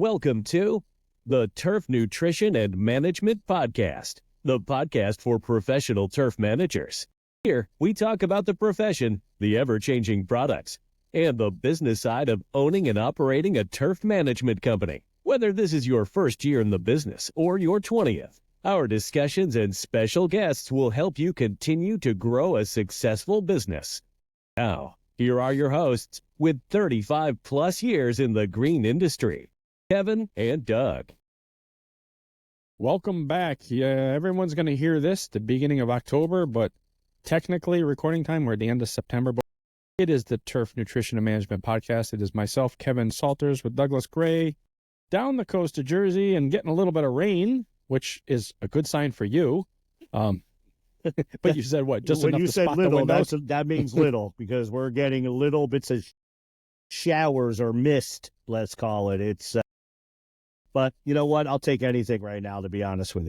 Welcome to the Turf Nutrition and Management Podcast, the podcast for professional turf managers. Here, we talk about the profession, the ever-changing products, and the business side of owning and operating a turf management company. Whether this is your first year in the business or your 20th, our discussions and special guests will help you continue to grow a successful business. Now, here are your hosts with 35 plus years in the green industry, Kevin and Doug. Welcome back. Yeah, everyone's going to hear this the beginning of October, but technically recording time, we're at the end of September. But it is the Turf Nutrition and Management Podcast. It is myself, Kevin Salters, with Douglas Gray, down the coast of Jersey and getting a little bit of rain, which is a good sign for you. But you said what? Just when enough you to said spot little, the windows? that means little, because we're getting little bits of showers or mist, let's call it. It's but you know what? I'll take anything right now, to be honest with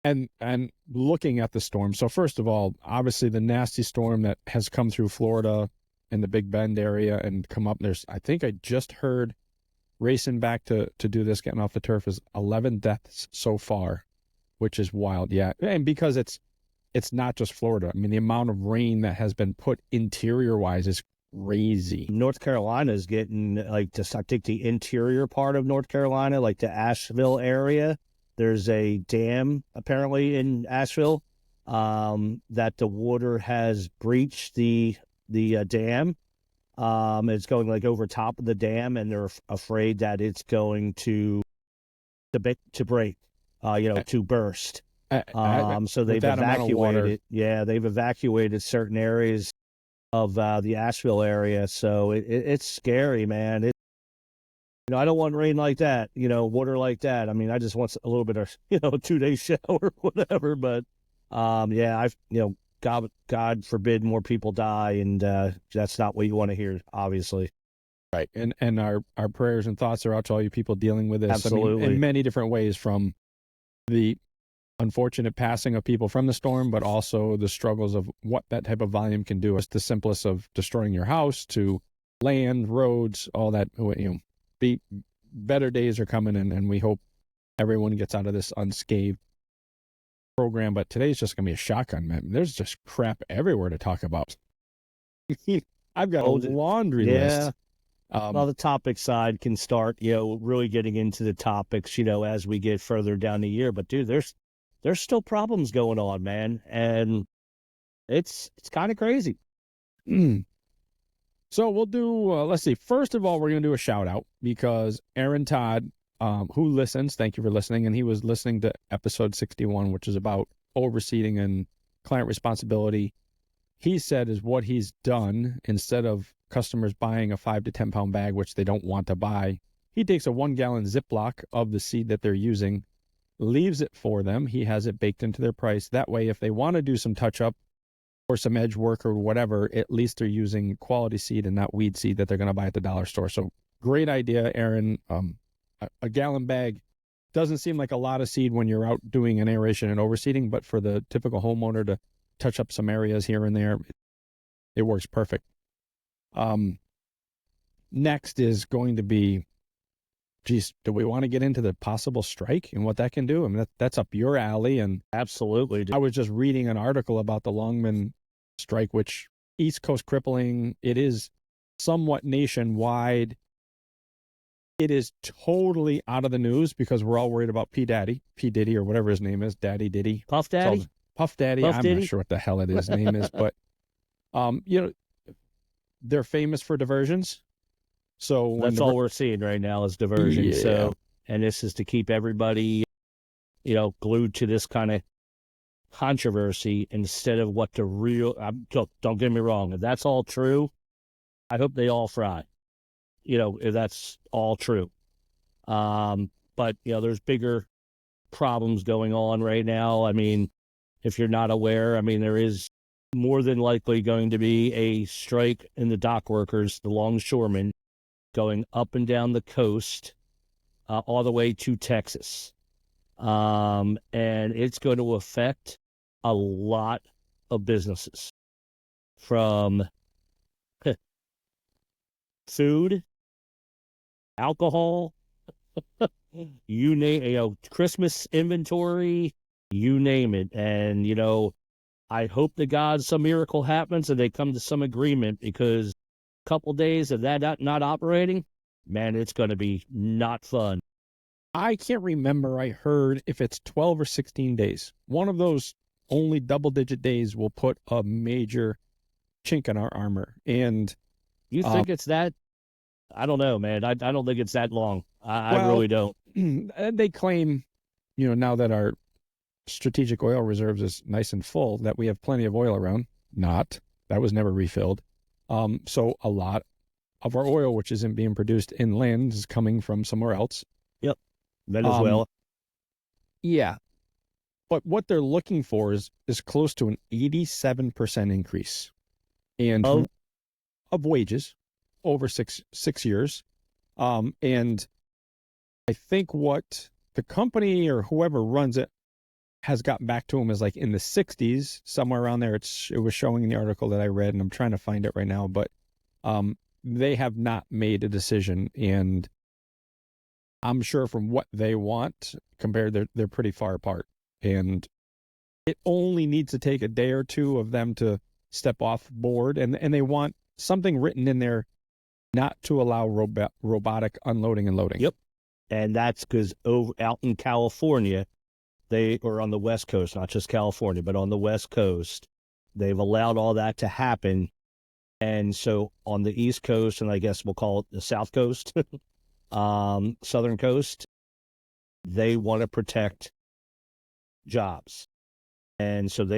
you. And looking at the storm. So first of all, obviously the nasty storm that has come through Florida and the Big Bend area and come up. I think I just heard racing back to do this, getting off the turf, is 11 deaths so far, which is wild. Yeah. And because it's not just Florida. I mean, the amount of rain that has been put interior wise is crazy. North Carolina is getting, I think the interior part of North Carolina, like the Asheville area. There's a dam apparently in Asheville that the water has breached the dam. It's going like over top of the dam, and they're afraid that it's going to break, to burst. So they've evacuated. Yeah, they've evacuated certain areas of the Asheville area. So it's scary, man. I don't want rain like that, water like that. I mean, I just want a little bit of, 2-day shower, whatever. But God forbid more people die, and that's not what you want to hear, obviously. Right. And our prayers and thoughts are out to all you people dealing with this. Absolutely. I mean, in many different ways, from the unfortunate passing of people from the storm, but also the struggles of what that type of volume can do. It's the simplest of destroying your house to land, roads, all that. Better days are coming, and we hope everyone gets out of this unscathed program. But today's just going to be a shotgun, man. There's just crap everywhere to talk about. I've got a laundry list. Well, the topic side can start, really getting into the topics, as we get further down the year. But dude, there's still problems going on, man, and it's kind of crazy. So we'll do, let's see. First of all, we're going to do a shout out because Aaron Todd, who listens, thank you for listening. And he was listening to episode 61, which is about overseeding and client responsibility. He said is what he's done, instead of customers buying a 5 to 10 pound bag, which they don't want to buy, he takes a 1 gallon Ziploc of the seed that they're using, leaves it for them. He has it baked into their price. That way, if they want to do some touch up or some edge work or whatever, at least they're using quality seed and not weed seed that they're going to buy at the dollar store. So great idea, Aaron. A gallon bag doesn't seem like a lot of seed when you're out doing an aeration and overseeding, but for the typical homeowner to touch up some areas here and there, it works perfect. Next is going to be, geez, do we want to get into the possible strike and what that can do? I mean, that's up your alley. And absolutely. I was just reading an article about the longman strike, which East Coast crippling. It is somewhat nationwide. It is totally out of the news because we're all worried about P. Diddy, or whatever his name is, Daddy Diddy. Puff Daddy? Puff Daddy. Puff I'm Diddy? not sure what the hell his name is, but, they're famous for diversions. So that's all we're seeing right now is diversion. Yeah. So, and this is to keep everybody, glued to this kind of controversy instead of what the real. Don't get me wrong. If that's all true, I hope they all fry. If that's all true. But there's bigger problems going on right now. I mean, if you're not aware, there is more than likely going to be a strike in the dock workers, the longshoremen, going up and down the coast, all the way to Texas. And it's going to affect a lot of businesses, from food alcohol, you name, Christmas inventory, you name it. And, I hope to God some miracle happens and they come to some agreement, because a couple days of that not operating, man, it's going to be not fun. I can't remember. I heard if it's 12 or 16 days, one of those only double-digit days will put a major chink in our armor. And You think it's that? I don't know, man. I don't think it's that long. I really don't. They claim, now that our strategic oil reserves is nice and full, that we have plenty of oil around. Not. That was never refilled. So a lot of our oil, which isn't being produced inland, is coming from somewhere else. Yep. Venezuela. Yeah. But what they're looking for is close to an 87% increase of wages over six years. And I think what the company or whoever runs it has gotten back to them is like in the 60s, somewhere around there. It was showing in the article that I read, and I'm trying to find it right now, but they have not made a decision. And I'm sure from what they want compared, they're pretty far apart. And it only needs to take a day or two of them to step off board, and they want something written in there not to allow robotic unloading and loading. Yep. And that's because out in California, they are on the West Coast, not just California, but on the West Coast, they've allowed all that to happen. And so on the East Coast, and I guess we'll call it the South Coast, Southern Coast, they want to protect jobs. And so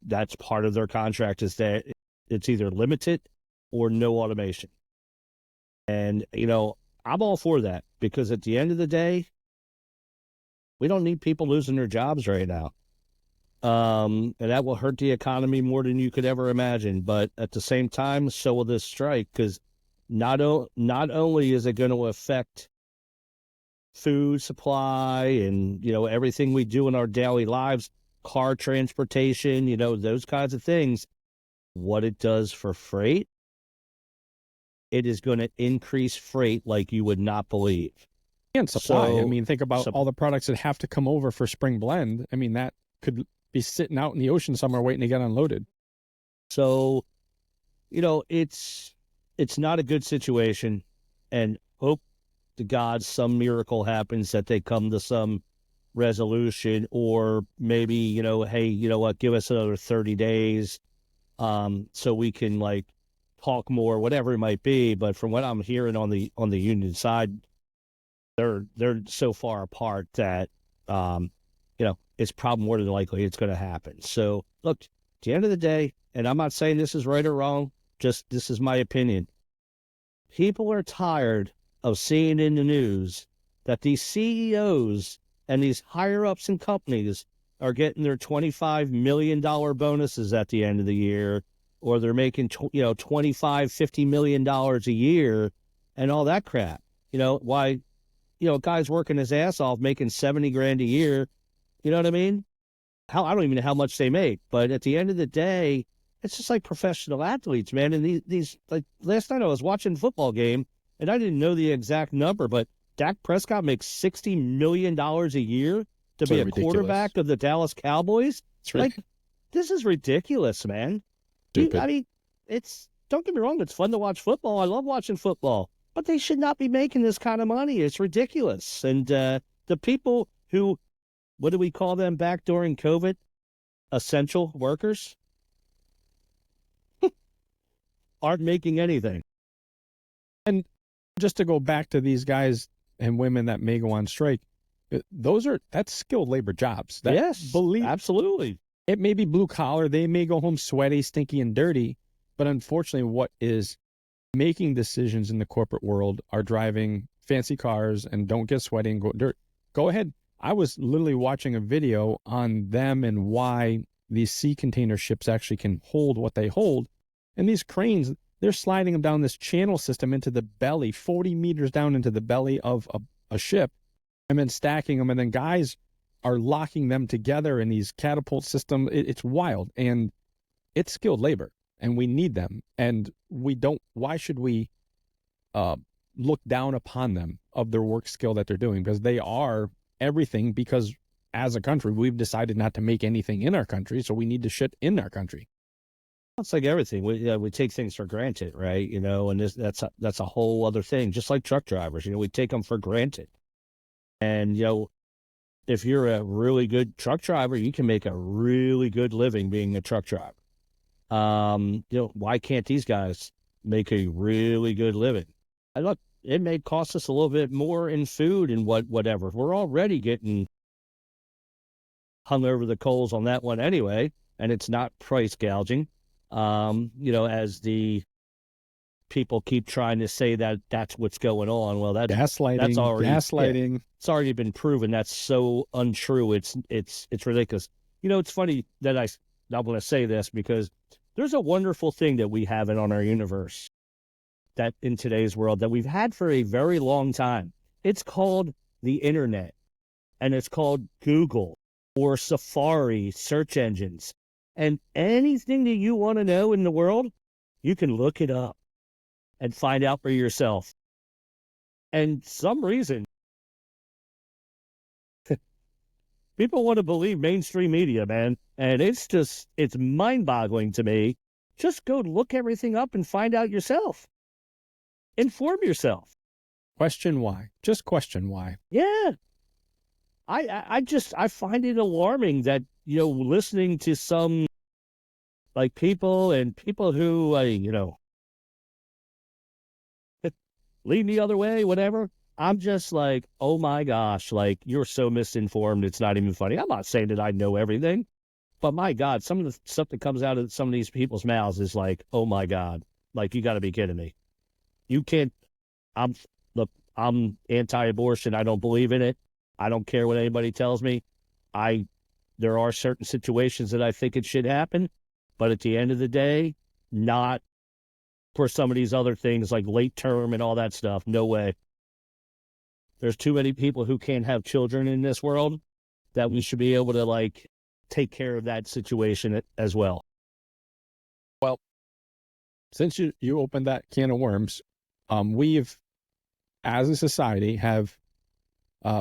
that's part of their contract, is that it's either limited or no automation. And, I'm all for that, because at the end of the day, we don't need people losing their jobs right now. And that will hurt the economy more than you could ever imagine. But at the same time, so will this strike, because not only is it going to affect food supply and, everything we do in our daily lives, car transportation, those kinds of things, what it does for freight, it is going to increase freight like you would not believe. And supply. So, think about all the products that have to come over for spring blend. That could be sitting out in the ocean somewhere waiting to get unloaded. So, it's not a good situation, and hope to God some miracle happens, that they come to some resolution, or maybe, hey, you know what, give us another 30 days so we can talk more, whatever it might be. But from what I'm hearing on the union side, they're so far apart that it's probably more than likely it's going to happen. So look, at the end of the day, and I'm not saying this is right or wrong, just this is my opinion, people are tired of seeing in the news that these CEOs and these higher ups in companies are getting their $25 million bonuses at the end of the year, or they're making $25-50 million a year and all that crap. Why guy's working his ass off making $70,000 a year. You know what I mean? I don't even know how much they make, but at the end of the day, it's just like professional athletes, man. And these last night I was watching a football game, and I didn't know the exact number, but Dak Prescott makes $60 million a year to be a quarterback of the Dallas Cowboys. This is ridiculous, man. Don't get me wrong, it's fun to watch football. I love watching football, but they should not be making this kind of money. It's ridiculous. And the people who, what do we call them back during COVID? Essential workers aren't making anything. And just to go back to these guys and women that may go on strike, that's skilled labor jobs. Yes, absolutely. It may be blue collar. They may go home sweaty, stinky, and dirty. But unfortunately, what is making decisions in the corporate world are driving fancy cars and don't get sweaty and go dirt. Go ahead. I was literally watching a video on them and why these sea container ships actually can hold what they hold. And these cranes, they're sliding them down this channel system into the belly, 40 meters down into the belly of a ship, and then stacking them. And then guys are locking them together in these catapult systems. It's wild, and it's skilled labor, and we need them. And we don't, why should we look down upon them of their work skill that they're doing, because they are everything, because as a country, we've decided not to make anything in our country, so we need to shit in our country. It's like everything. We take things for granted, right? And that's a whole other thing. Just like truck drivers, we take them for granted. And, if you're a really good truck driver, you can make a really good living being a truck driver. Why can't these guys make a really good living? Look, it may cost us a little bit more in food and whatever. We're already getting hung over the coals on that one anyway, and it's not price gouging. As the people keep trying to say that that's what's going on. Well, that's already gaslighting. Yeah, it's already been proven. That's so untrue. It's ridiculous. It's funny that I'm going to say this, because there's a wonderful thing that we have on our universe that in today's world that we've had for a very long time. It's called the internet, and it's called Google or Safari search engines. And anything that you want to know in the world, you can look it up and find out for yourself. And some reason, people want to believe mainstream media, man. And it's mind-boggling to me. Just go look everything up and find out yourself. Inform yourself. Question why. Just question why. Yeah. I find it alarming that, listening to some people who, lead the other way, whatever. I'm just like, oh my gosh, you're so misinformed. It's not even funny. I'm not saying that I know everything, but my God, some of the stuff that comes out of some of these people's mouths is like, oh my God, you got to be kidding me. You can't, I'm anti-abortion. I don't believe in it. I don't care what anybody tells me. There are certain situations that I think it should happen, but at the end of the day, not for some of these other things like late term and all that stuff. No way. There's too many people who can't have children in this world that we should be able to take care of that situation as well. Well, since you opened that can of worms, we've, as a society, have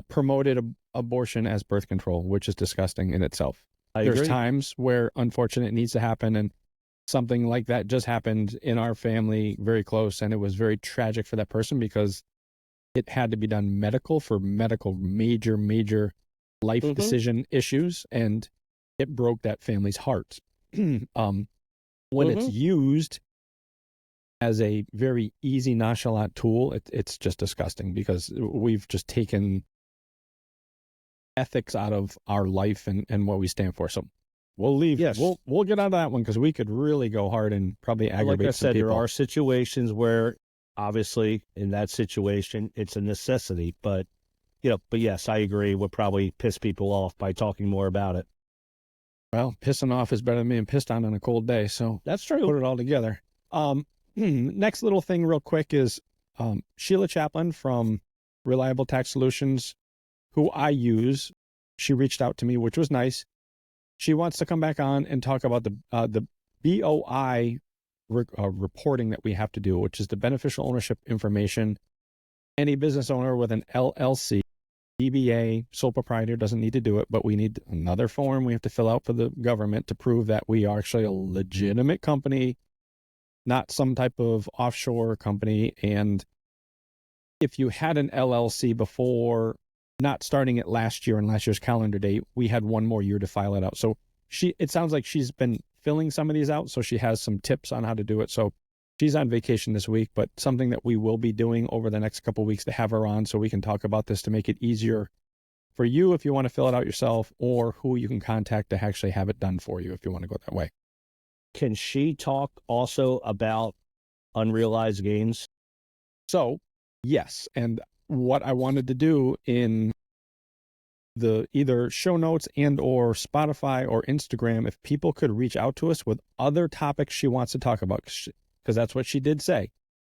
promoted abortion as birth control, which is disgusting in itself. There's times where, unfortunately, it needs to happen, and something like that just happened in our family, very close, and it was very tragic for that person because it had to be done for medical major life decision issues, and it broke that family's heart. When it's used as a very easy, nonchalant tool, it's just disgusting, because we've just taken ethics out of our life and what we stand for. So we'll leave. Yes. We'll get out of that one, because we could really go hard and probably aggravate like I some said, people. there are situations where, obviously, in that situation, it's a necessity. But yes, I agree. Would probably piss people off by talking more about it. Well, pissing off is better than being pissed on a cold day. So that's true. Put it all together. Next little thing real quick is Sheila Chaplin from Reliable Tax Solutions, who I use. She reached out to me, which was nice. She wants to come back on and talk about the BOI reporting that we have to do, which is the beneficial ownership information. Any business owner with an LLC, DBA, sole proprietor doesn't need to do it, but we need another form we have to fill out for the government to prove that we are actually a legitimate company, not some type of offshore company. And if you had an LLC before, not starting it last year and last year's calendar date, we had one more year to file it out. So it sounds like she's been filling some of these out, so she has some tips on how to do it. So she's on vacation this week, but something that we will be doing over the next couple of weeks to have her on so we can talk about this to make it easier for you if you want to fill it out yourself, or who you can contact to actually have it done for you if you want to go that way. Can she talk also about unrealized gains? So, yes. And what I wanted to do in the either show notes and or Spotify or Instagram, if people could reach out to us with other topics she wants to talk about, because that's what she did say.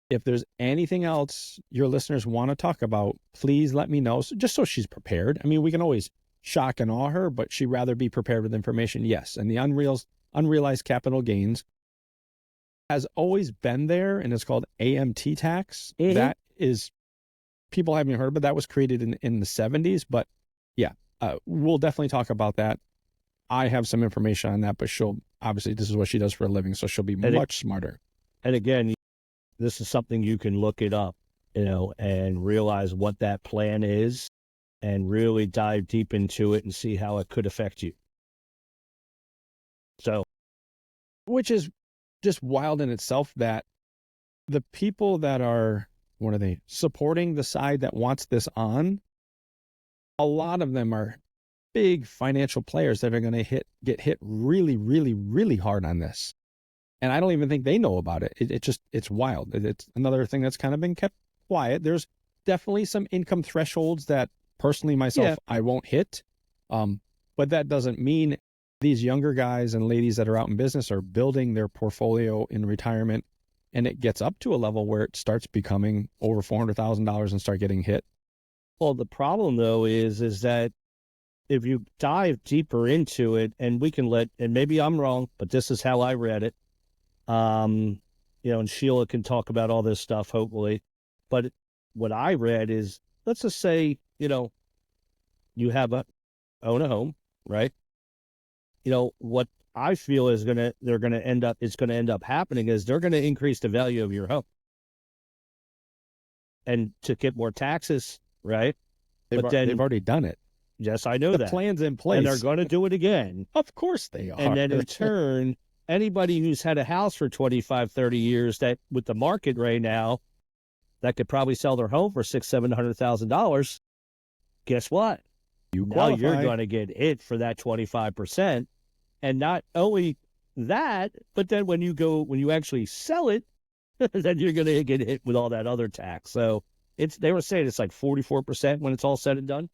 If there's anything else your listeners want to talk about, please let me know, just so she's prepared. I mean, we can always shock and awe her, but she'd rather be prepared with information. Yes, and the unrealized capital gains has always been there, and it's called AMT tax. Mm-hmm. That is, people haven't heard, but that was created in the 70s. But yeah, we'll definitely talk about that. I have some information on that, but she'll, obviously this is what she does for a living, so she'll be much smarter. And again, this is something you can look it up, and realize what that plan is and really dive deep into it and see how it could affect you. So, which is just wild in itself, that the people that are, what are they, supporting the side that wants this on, a lot of them are big financial players that are going to get hit really, really, really hard on this. And I don't even think they know about it. It's wild. It's another thing that's kind of been kept quiet. There's definitely some income thresholds that personally myself, I won't hit. But that doesn't mean these younger guys and ladies that are out in business are building their portfolio in retirement, and it gets up to a level where it starts becoming over $400,000 and start getting hit. Well, the problem though is that if you dive deeper into it, and we can and maybe I'm wrong, but this is how I read it. And Sheila can talk about all this stuff, hopefully. But what I read is, let's just say, you own a home, right? What I feel is going to end up happening is they're going to increase the value of your home. And to get more taxes, right? They've already done it. Yes, I know the that. Plan's in place. And they're going to do it again. Of course they are. And then in turn, anybody who's had a house for 25, 30 years that with the market right now, that could probably sell their home for $600,000-$700,000. Guess what? Now you're going to get hit for that 25%. And not only that, but then when you actually sell it, then you're going to get hit with all that other tax. So they were saying it's like 44% when it's all said and done.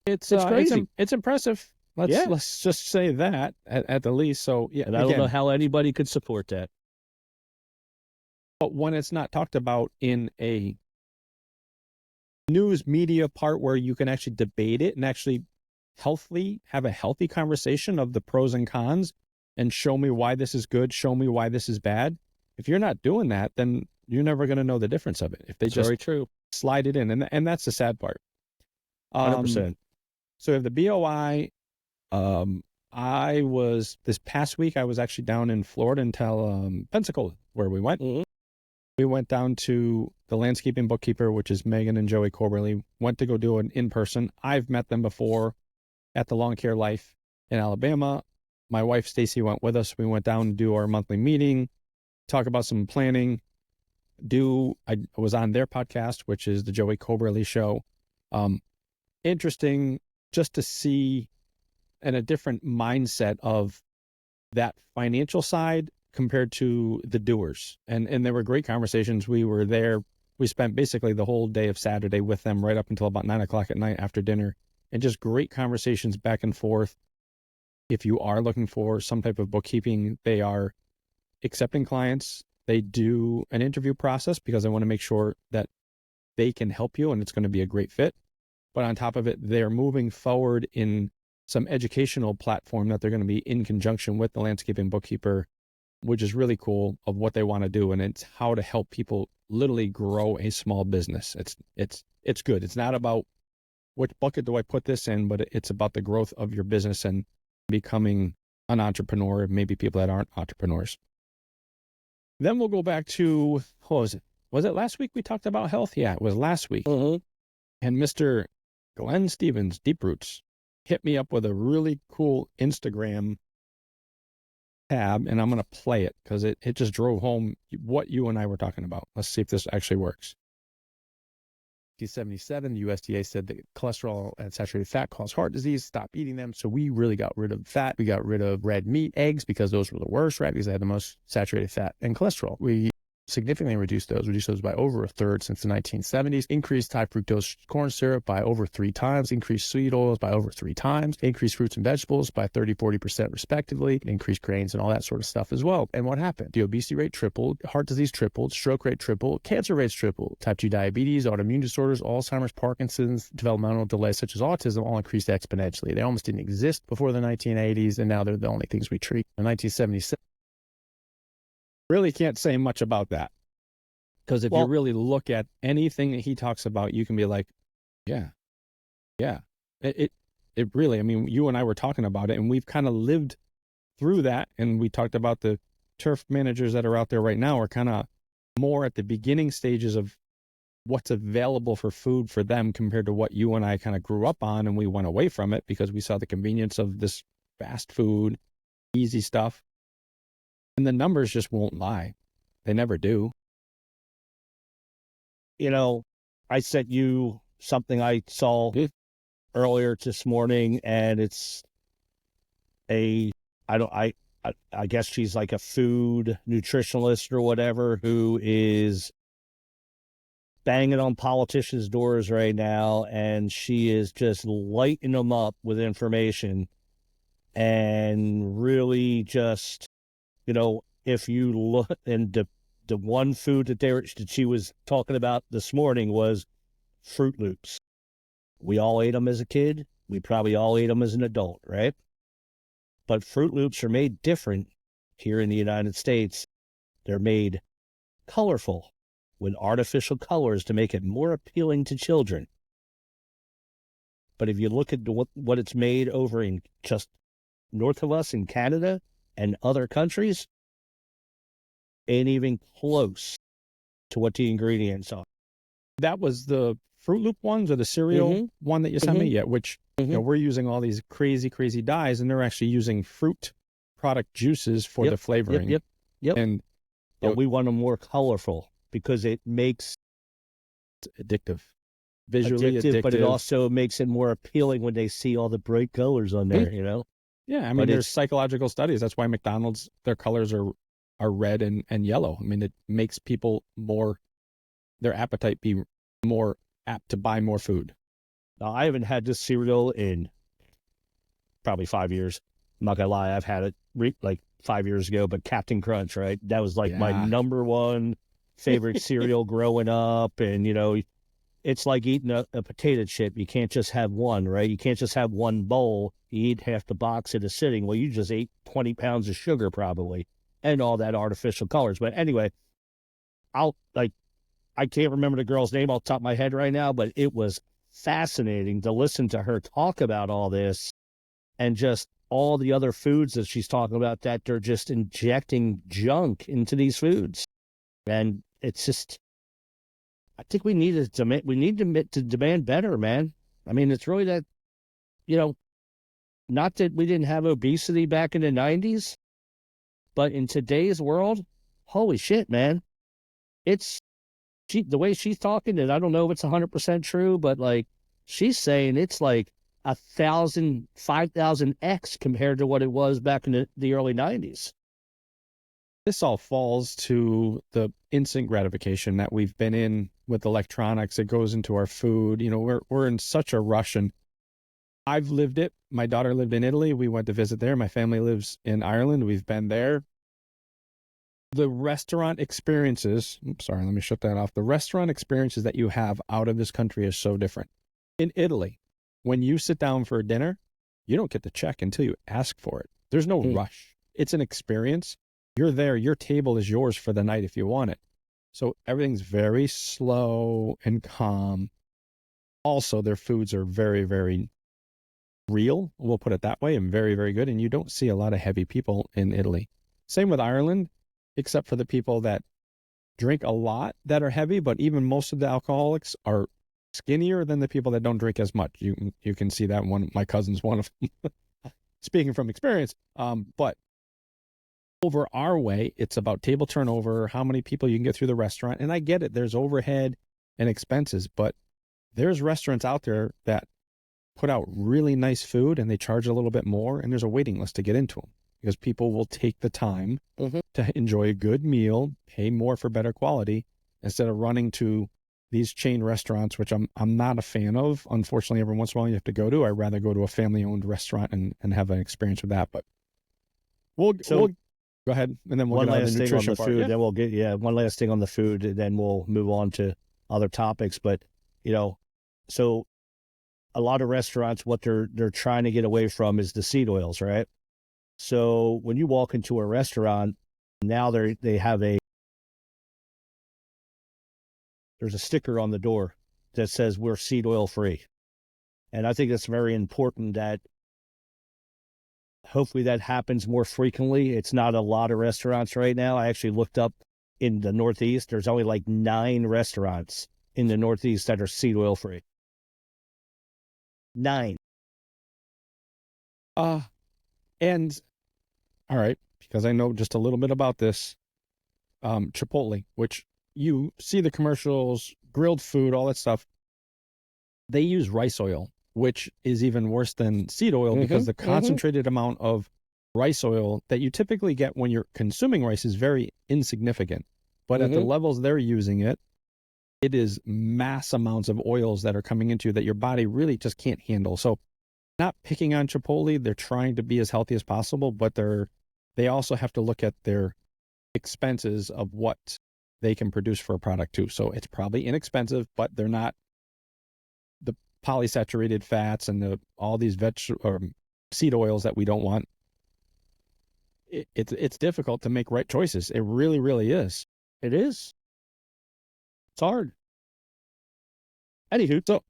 It's crazy. It's impressive. Let's just say that at the least. So yeah, and I don't know how anybody could support that. But when it's not talked about in a news media part where you can actually debate it and actually have a healthy conversation of the pros and cons and show me why this is good, show me why this is bad. If you're not doing that, then you're never going to know the difference of it. If they just very true. Slide it in, and that's the sad part. 100%. So we have the BOI. This past week, I was actually down in Florida until Pensacola, where we went. Mm-hmm. We went down to the landscaping bookkeeper, which is Megan and Joey Coberly. Went to go do it in person. I've met them before at the Lawn Care Life in Alabama. My wife, Stacy, went with us. We went down to do our monthly meeting, talk about some planning. I was on their podcast, which is the Joey Coberly Show. Interesting just to see and a different mindset of that financial side compared to the doers. And there were great conversations. We were there. We spent basically the whole day of Saturday with them right up until about 9:00 at night after dinner, and just great conversations back and forth. If you are looking for some type of bookkeeping, they are accepting clients. They do an interview process because they want to make sure that they can help you and it's going to be a great fit. But on top of it, they're moving forward in some educational platform that they're going to be in conjunction with the landscaping bookkeeper, which is really cool, of what they want to do. And it's how to help people literally grow a small business. It's good. It's not about which bucket do I put this in, but it's about the growth of your business and becoming an entrepreneur, maybe people that aren't entrepreneurs. Then we'll go back to, what was it? Was it last week we talked about health? Yeah, it was last week. Mm-hmm. And Mr. Glenn Stevens, Deep Roots, hit me up with a really cool Instagram tab, and I'm going to play it because it just drove home what you and I were talking about. Let's see if this actually works. 1977, the USDA said that cholesterol and saturated fat cause heart disease. Stop eating them. So we really got rid of fat. We got rid of red meat, eggs, because those were the worst, right? Because they had the most saturated fat and cholesterol. We significantly reduced those by over a third since the 1970s, increased high fructose corn syrup by over 3 times, increased sweet oils by over 3 times, increased fruits and vegetables by 30-40% respectively, increased grains and all that sort of stuff as well. And what happened? The obesity rate tripled, heart disease tripled, stroke rate tripled, cancer rates tripled, type 2 diabetes, autoimmune disorders, Alzheimer's, Parkinson's, developmental delays such as autism all increased exponentially. They almost didn't exist before the 1980s, and now they're the only things we treat. In 1977, really can't say much about that. Because if you really look at anything that he talks about, you can be like, yeah. It really, I mean, you and I were talking about it, and we've kind of lived through that. And we talked about the turf managers that are out there right now are kind of more at the beginning stages of what's available for food for them compared to what you and I kind of grew up on. And we went away from it because we saw the convenience of this fast food, easy stuff. And the numbers just won't lie. They never do. You know, I sent you something I saw earlier this morning, and it's I guess she's like a food nutritionalist or whatever who is banging on politicians' doors right now, and she is just lighting them up with information and really just, if you look, and the one food that she was talking about this morning was Fruit Loops. We all ate them as a kid. We probably all ate them as an adult, right? But Fruit Loops are made different here in the United States. They're made colorful with artificial colors to make it more appealing to children. But if you look at what it's made over in just north of us in Canada and other countries, ain't even close to what the ingredients are. That was the Fruit Loop ones or the cereal one that you sent me? Yeah, which we're using all these crazy dyes, and they're actually using fruit product juices for the flavoring. Yep. And but we want them more colorful because it makes addictive. Visually addictive. But it also makes it more appealing when they see all the bright colors on there, Yeah, I mean, there's psychological studies. That's why McDonald's, their colors are red and yellow. I mean, it makes people their appetite be more apt to buy more food. Now, I haven't had this cereal in probably 5 years. I'm not gonna lie, I've had it like 5 years ago, but Captain Crunch, right? That was like my number one favorite cereal growing up. And, it's like eating a potato chip. You can't just have one, right? You can't just have one bowl. You eat half the box at a sitting. Well, you just ate 20 pounds of sugar probably and all that artificial colors. But anyway, I can't remember the girl's name off the top of my head right now, but it was fascinating to listen to her talk about all this and just all the other foods that she's talking about that they're just injecting junk into these foods. And it's just, I think we need to demand better, man. I mean, it's really that, not that we didn't have obesity back in the 90s, but in today's world, holy shit, man. The way she's talking, and I don't know if it's 100% true, but like she's saying it's like 1,000, 5,000x compared to what it was back in the early 90s. This all falls to the instant gratification that we've been in with electronics. It goes into our food. We're in such a rush, and I've lived it. My daughter lived in Italy. We went to visit there. My family lives in Ireland. We've been there. The restaurant experiences, let me shut that off. The restaurant experiences that you have out of this country is so different. In Italy, when you sit down for a dinner, you don't get the check until you ask for it. There's no rush. It's an experience. You're there. Your table is yours for the night if you want it. So everything's very slow and calm. Also, their foods are very, very real. We'll put it that way, and very, very good. And you don't see a lot of heavy people in Italy. Same with Ireland, except for the people that drink a lot that are heavy, but even most of the alcoholics are skinnier than the people that don't drink as much. You can see that my cousin's one of them. Speaking from experience, but over our way, it's about table turnover, how many people you can get through the restaurant. And I get it. There's overhead and expenses, but there's restaurants out there that put out really nice food and they charge a little bit more, and there's a waiting list to get into them because people will take the time to enjoy a good meal, pay more for better quality instead of running to these chain restaurants, which I'm not a fan of. Unfortunately, every once in a while you have to go to. I'd rather go to a family-owned restaurant and have an experience with that. But we'll go ahead, and then we'll one get on last the thing nutrition on the part. food. Yeah. Then we'll get one last thing on the food, and then we'll move on to other topics. But so a lot of restaurants, what they're trying to get away from is the seed oils, right? So when you walk into a restaurant, now they have a there's a sticker on the door that says we're seed oil free. And I think it's very important that hopefully that happens more frequently. It's not a lot of restaurants right now. I actually looked up in the Northeast. There's only like 9 restaurants in the Northeast that are seed oil free. 9. And all right, because I know just a little bit about this, Chipotle, which you see the commercials, grilled food, all that stuff. They use rice oil, which is even worse than seed oil because the concentrated amount of rice oil that you typically get when you're consuming rice is very insignificant. But at the levels they're using it, it is mass amounts of oils that are coming into you that your body really just can't handle. So not picking on Chipotle, they're trying to be as healthy as possible, but they also have to look at their expenses of what they can produce for a product too. So it's probably inexpensive, but they're not the polysaturated fats and all these seed oils that we don't want. It's difficult to make right choices. It really, really is. It is. It's hard. Anywho, so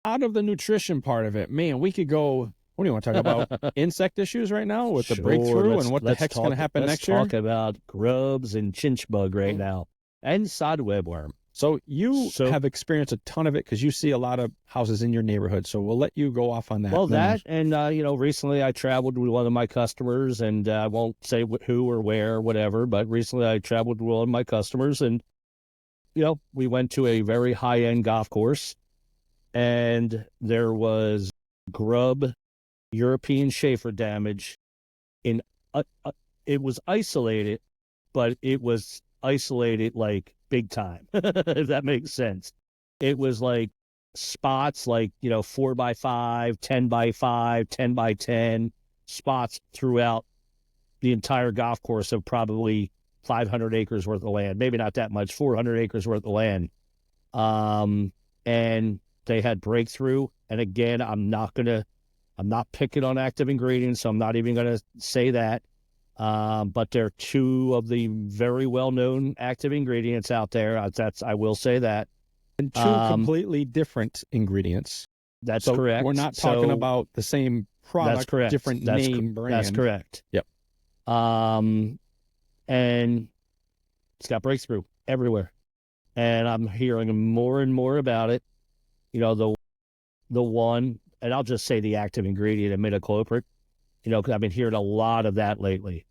out of the nutrition part of it, man, we could go. What do you want to talk about? Insect issues right now with the breakthrough and what the heck's going to happen next year? Let's talk about grubs and chinch bug right now and sod webworm. So you have experienced a ton of it because you see a lot of houses in your neighborhood. So we'll let you go off on that. Well, that and, recently I traveled with one of my customers, and I won't say who or where or whatever, but recently I traveled with one of my customers, and, we went to a very high-end golf course, and there was grub European Schaefer damage in it was isolated, but it was isolated like big time, if that makes sense. It was like spots like 4x5, 10x5, 10x10 spots throughout the entire golf course of probably 500 acres worth of land, maybe not that much, 400 acres worth of land. And they had breakthrough, and again, I'm not picking on active ingredients, so I'm not even going to say that. But they're 2 of the very well-known active ingredients out there. I will say that. And 2 completely different ingredients. That's correct. We're not talking about the same product, that's correct. Different name, brand. That's correct. Yep. And it's got breakthrough everywhere. And I'm hearing more and more about it. The one, and I'll just say the active ingredient, imidacloprid, because I've been hearing a lot of that lately.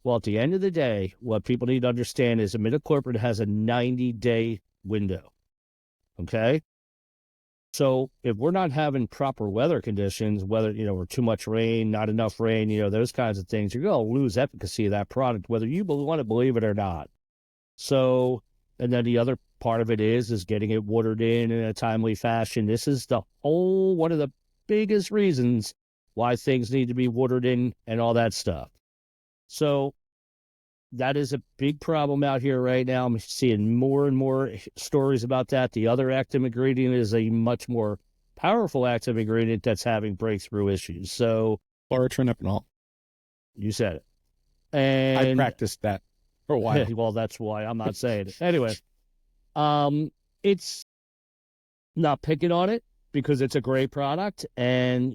Well, at the end of the day, what people need to understand is imidacloprid has a 90-day window. Okay? So if we're not having proper weather conditions, whether, or too much rain, not enough rain, those kinds of things, you're going to lose efficacy of that product, whether you want to believe it or not. So, and then the other part of it is getting it watered in a timely fashion. This is one of the biggest reasons why things need to be watered in and all that stuff. So that is a big problem out here right now. I'm seeing more and more stories about that. The other active ingredient is a much more powerful active ingredient that's having breakthrough issues. So chlorotriniphenol. You said it. And I practiced that for a while. Well, that's why I'm not saying it. Anyway, it's not picking on it because it's a great product, and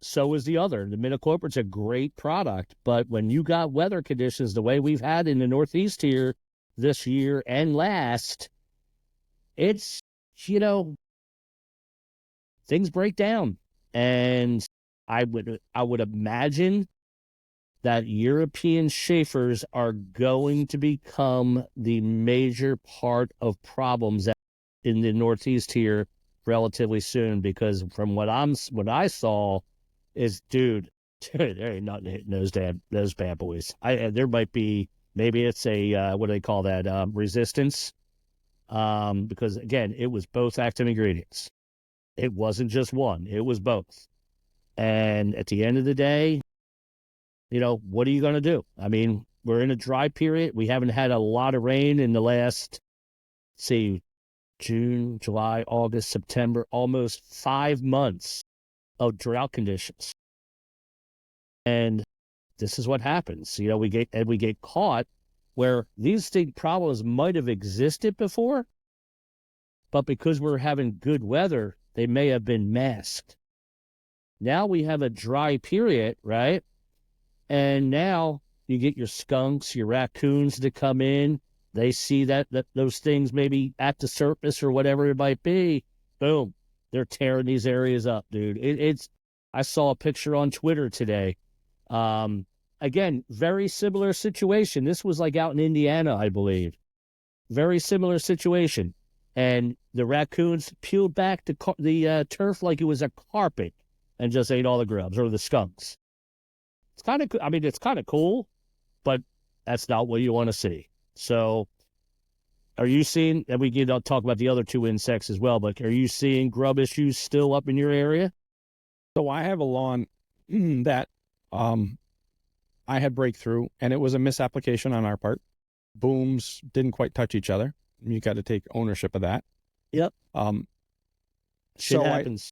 so is the other. The imidacloprid's a great product, but when you got weather conditions the way we've had in the Northeast here this year and last, it's things break down, and I would imagine that European Schaefers are going to become the major part of problems in the Northeast here relatively soon, because from what I saw is, dude, there ain't nothing hitting those bad boys. There might be, maybe it's a, what do they call that? Resistance. Because again, it was both active ingredients. It wasn't just one, it was both. And at the end of the day, what are you going to do? I mean, we're in a dry period. We haven't had a lot of rain in the last, June, July, August, September, almost 5 months of drought conditions. And this is what happens. We get caught where these problems might have existed before, but because we're having good weather, they may have been masked. Now we have a dry period, right? And now you get your skunks, your raccoons to come in. They see that those things maybe at the surface or whatever it might be. Boom, they're tearing these areas up, dude. It's. I saw a picture on Twitter today. Again, very similar situation. This was like out in Indiana, I believe. Very similar situation, and the raccoons peeled back the turf like it was a carpet and just ate all the grubs, or the skunks. It's kind of, I mean, it's kind of cool, but that's not what you want to see. So, are you seeing? And we can talk about the other two insects as well. But are you seeing grub issues still up in your area? So I have a lawn that I had breakthrough, and it was a misapplication on our part. Booms didn't quite touch each other. You got to take ownership of that. Yep. Shit happens.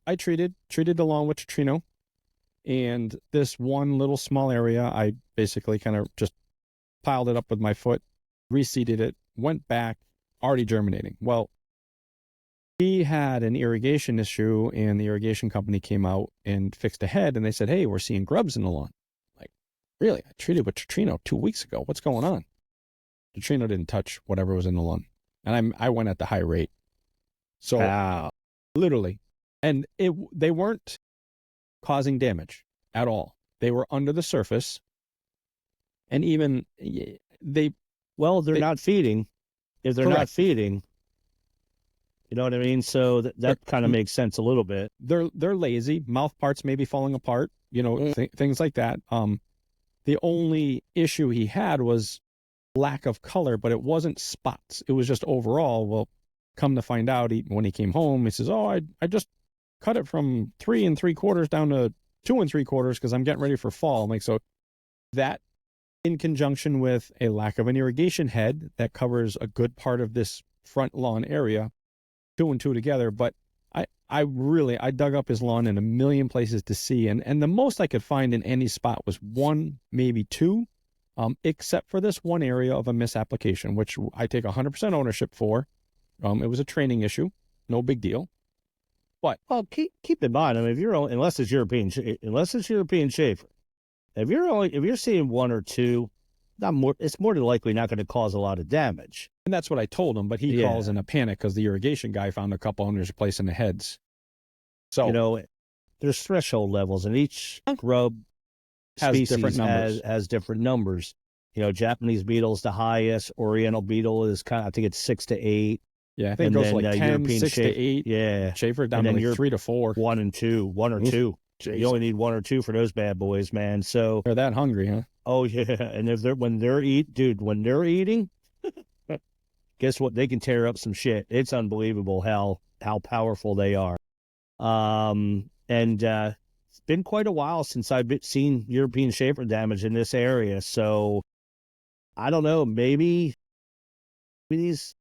I treated the lawn with Trino, and this one little small area, I basically kind of just piled it up with my foot, reseeded it, went back, already germinating. Well, we had an irrigation issue, and the irrigation company came out and fixed a head, and they said, "Hey, we're seeing grubs in the lawn." Like, really? I treated with Trino 2 weeks ago. What's going on? The Trino didn't touch whatever was in the lawn, and I went at the high rate. So literally, and they weren't causing damage at all. They were under the surface, and even they're not feeding. If they're not feeding, you know what I mean. So that kind of makes sense a little bit. They're lazy. Mouth parts may be falling apart. You know, things like that. The only issue he had was lack of color, but it wasn't spots. It was just overall. Well, come to find out, when he came home, he says, "Oh, I just cut it from 3 3/4 down to 2 3/4 because I'm getting ready for fall." I'm like, so that, in conjunction with a lack of an irrigation head that covers a good part of this front lawn area, 2 and 2 together. But I dug up his lawn in a million places to see, and the most I could find in any spot was 1, maybe 2. Except for this one area of a misapplication, which I take 100% ownership for. It was a training issue, no big deal. But keep in mind, I mean, unless it's European Schaefer, if you're seeing 1 or 2, it's more than likely not going to cause a lot of damage. And that's what I told him, but he calls in a panic because the irrigation guy found a couple owners replacing the heads. So there's threshold levels, and each grub species has different numbers. Japanese beetle's the highest. Oriental beetle is I think it's 6 to 8. Yeah, I think it goes like 10, European 6 to 8. Yeah. Schaefer down to like 3 to 4. 1 and 2. 1 or 2. Jeez. You only need 1 or 2 for those bad boys, man. So they're that hungry, huh? Oh yeah. And when they're eating, guess what? They can tear up some shit. It's unbelievable how powerful they are. It's been quite a while since I've seen European Schaefer damage in this area. So I don't know, maybe if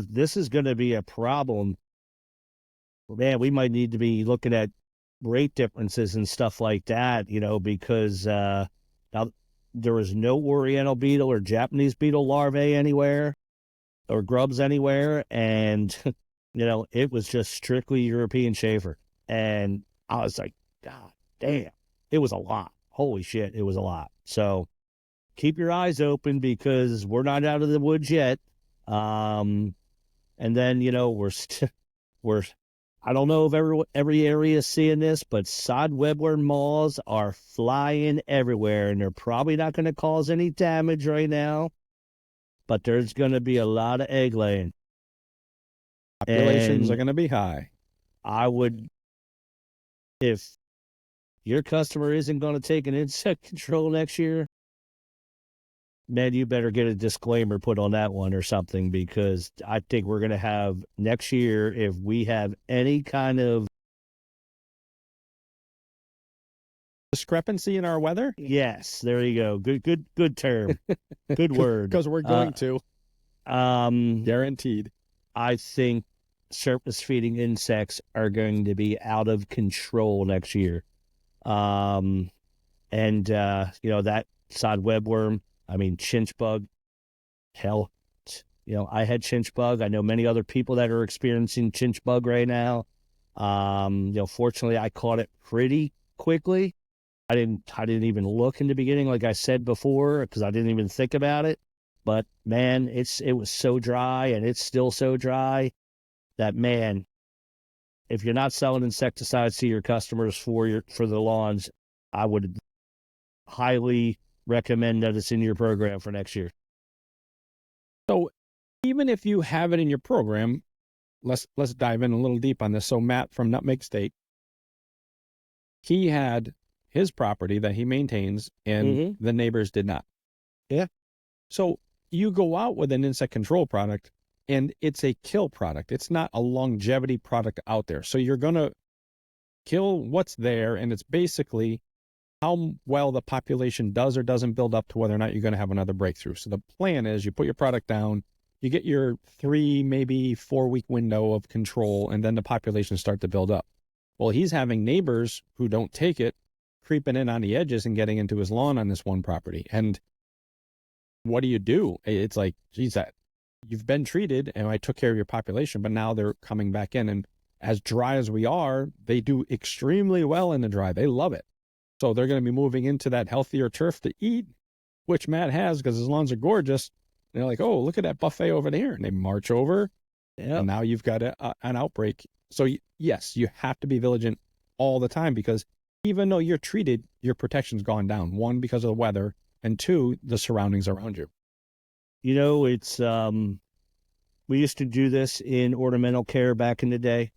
this is going to be a problem, man, we might need to be looking at rate differences and stuff like that, because now there was no Oriental beetle or Japanese beetle larvae anywhere or grubs anywhere. And, it was just strictly European Schaefer. And I was like, God damn, it was a lot. Holy shit, it was a lot. So keep your eyes open because we're not out of the woods yet. And then, I don't know if every area is seeing this, but sod webworm moths are flying everywhere, and they're probably not going to cause any damage right now, but there's going to be a lot of egg laying. Populations are going to be high. If your customer isn't going to take an insect control next year, man, you better get a disclaimer put on that one or something, because I think we're going to have next year, if we have any kind of discrepancy in our weather. Yes, there you go. Good term. Good word. Because we're going to. Guaranteed. I think surface feeding insects are going to be out of control next year. That sod webworm, chinch bug, hell, I had chinch bug. I know many other people that are experiencing chinch bug right now. Fortunately, I caught it pretty quickly. I didn't even look in the beginning, like I said before, because I didn't even think about it. But man, it was so dry, and it's still so dry that, man, if you're not selling insecticides to your customers for the lawns, I would highly recommend that it's in your program for next year. So even if you have it in your program, let's dive in a little deep on this. So Matt from Nutmeg State, he had his property that he maintains, and the neighbors did not. Yeah. So you go out with an insect control product, and it's a kill product. It's not a longevity product out there. So you're going to kill what's there, and it's basically how well the population does or doesn't build up to whether or not you're going to have another breakthrough. So the plan is you put your product down, you get your 3, maybe 4-week window of control, and then the population start to build up. Well, he's having neighbors who don't take it creeping in on the edges and getting into his lawn on this one property. And what do? It's like, geez, you've been treated and I took care of your population, but now they're coming back in. And as dry as we are, they do extremely well in the dry. They love it. So they're going to be moving into that healthier turf to eat, which Matt has because his lawns are gorgeous. And they're like, oh, look at that buffet over there. And they march over. Yep. And now you've got an outbreak. So yes, you have to be vigilant all the time, because even though you're treated, your protection's gone down. 1, because of the weather, and 2, the surroundings around you. It's we used to do this in ornamental care back in the day.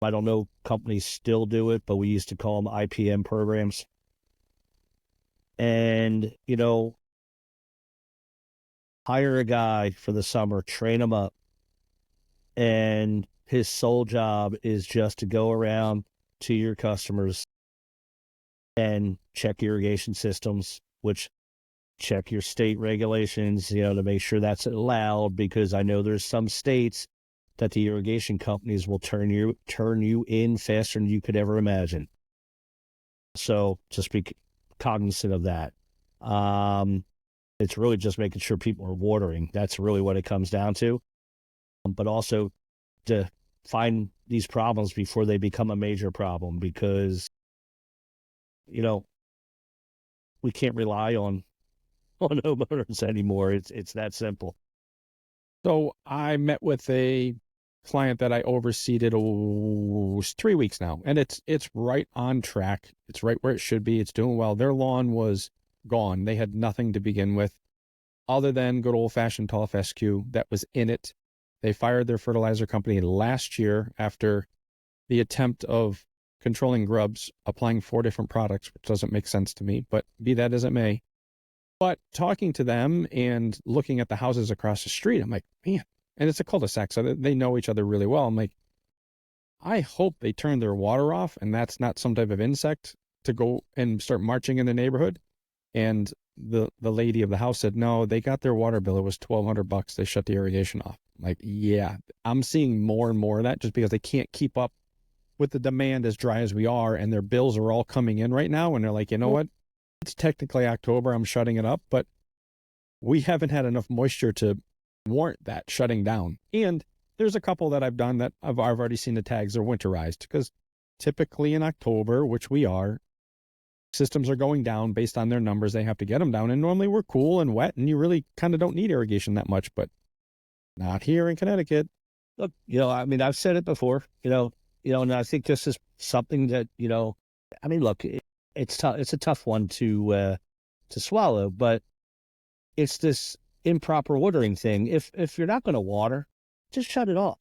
I don't know if companies still do it, but we used to call them IPM programs. And, hire a guy for the summer, train him up, and his sole job is just to go around to your customers and check irrigation systems, which check your state regulations, to make sure that's allowed, because I know there's some states that the irrigation companies will turn you in faster than you could ever imagine. So just be cognizant of that. It's really just making sure people are watering. That's really what it comes down to. But also to find these problems before they become a major problem, because, we can't rely on homeowners anymore. It's that simple. So I met with a client that I overseed it 3 weeks now, and it's right on track. It's right where it should be. It's doing well. Their lawn was gone. They had nothing to begin with other than good old-fashioned tall fescue that was in it. They fired their fertilizer company last year after the attempt of controlling grubs, applying 4 different products, which doesn't make sense to me, but be that as it may. But talking to them and looking at the houses across the street, I'm like, man, and it's a cul-de-sac, so they know each other really well. I'm like, I hope they turn their water off and that's not some type of insect to go and start marching in the neighborhood. And the lady of the house said, no, they got their water bill. It was $1,200. They shut the irrigation off. I'm like, yeah, I'm seeing more and more of that just because they can't keep up with the demand as dry as we are. And their bills are all coming in right now. And they're like, you know what? It's technically October. I'm shutting it up, but we haven't had enough moisture to warrant that shutting down. And there's a couple that I've done that I've already seen the tags are winterized, because typically in October, which we are, systems are going down based on their numbers. They have to get them down. And normally we're cool and wet and you really kind of don't need irrigation that much, but not here in Connecticut. Look, I've said it before, and I think this is something that, look, it's tough. It's a tough one to swallow, but it's this improper watering thing. If you're not going to water, just shut it off.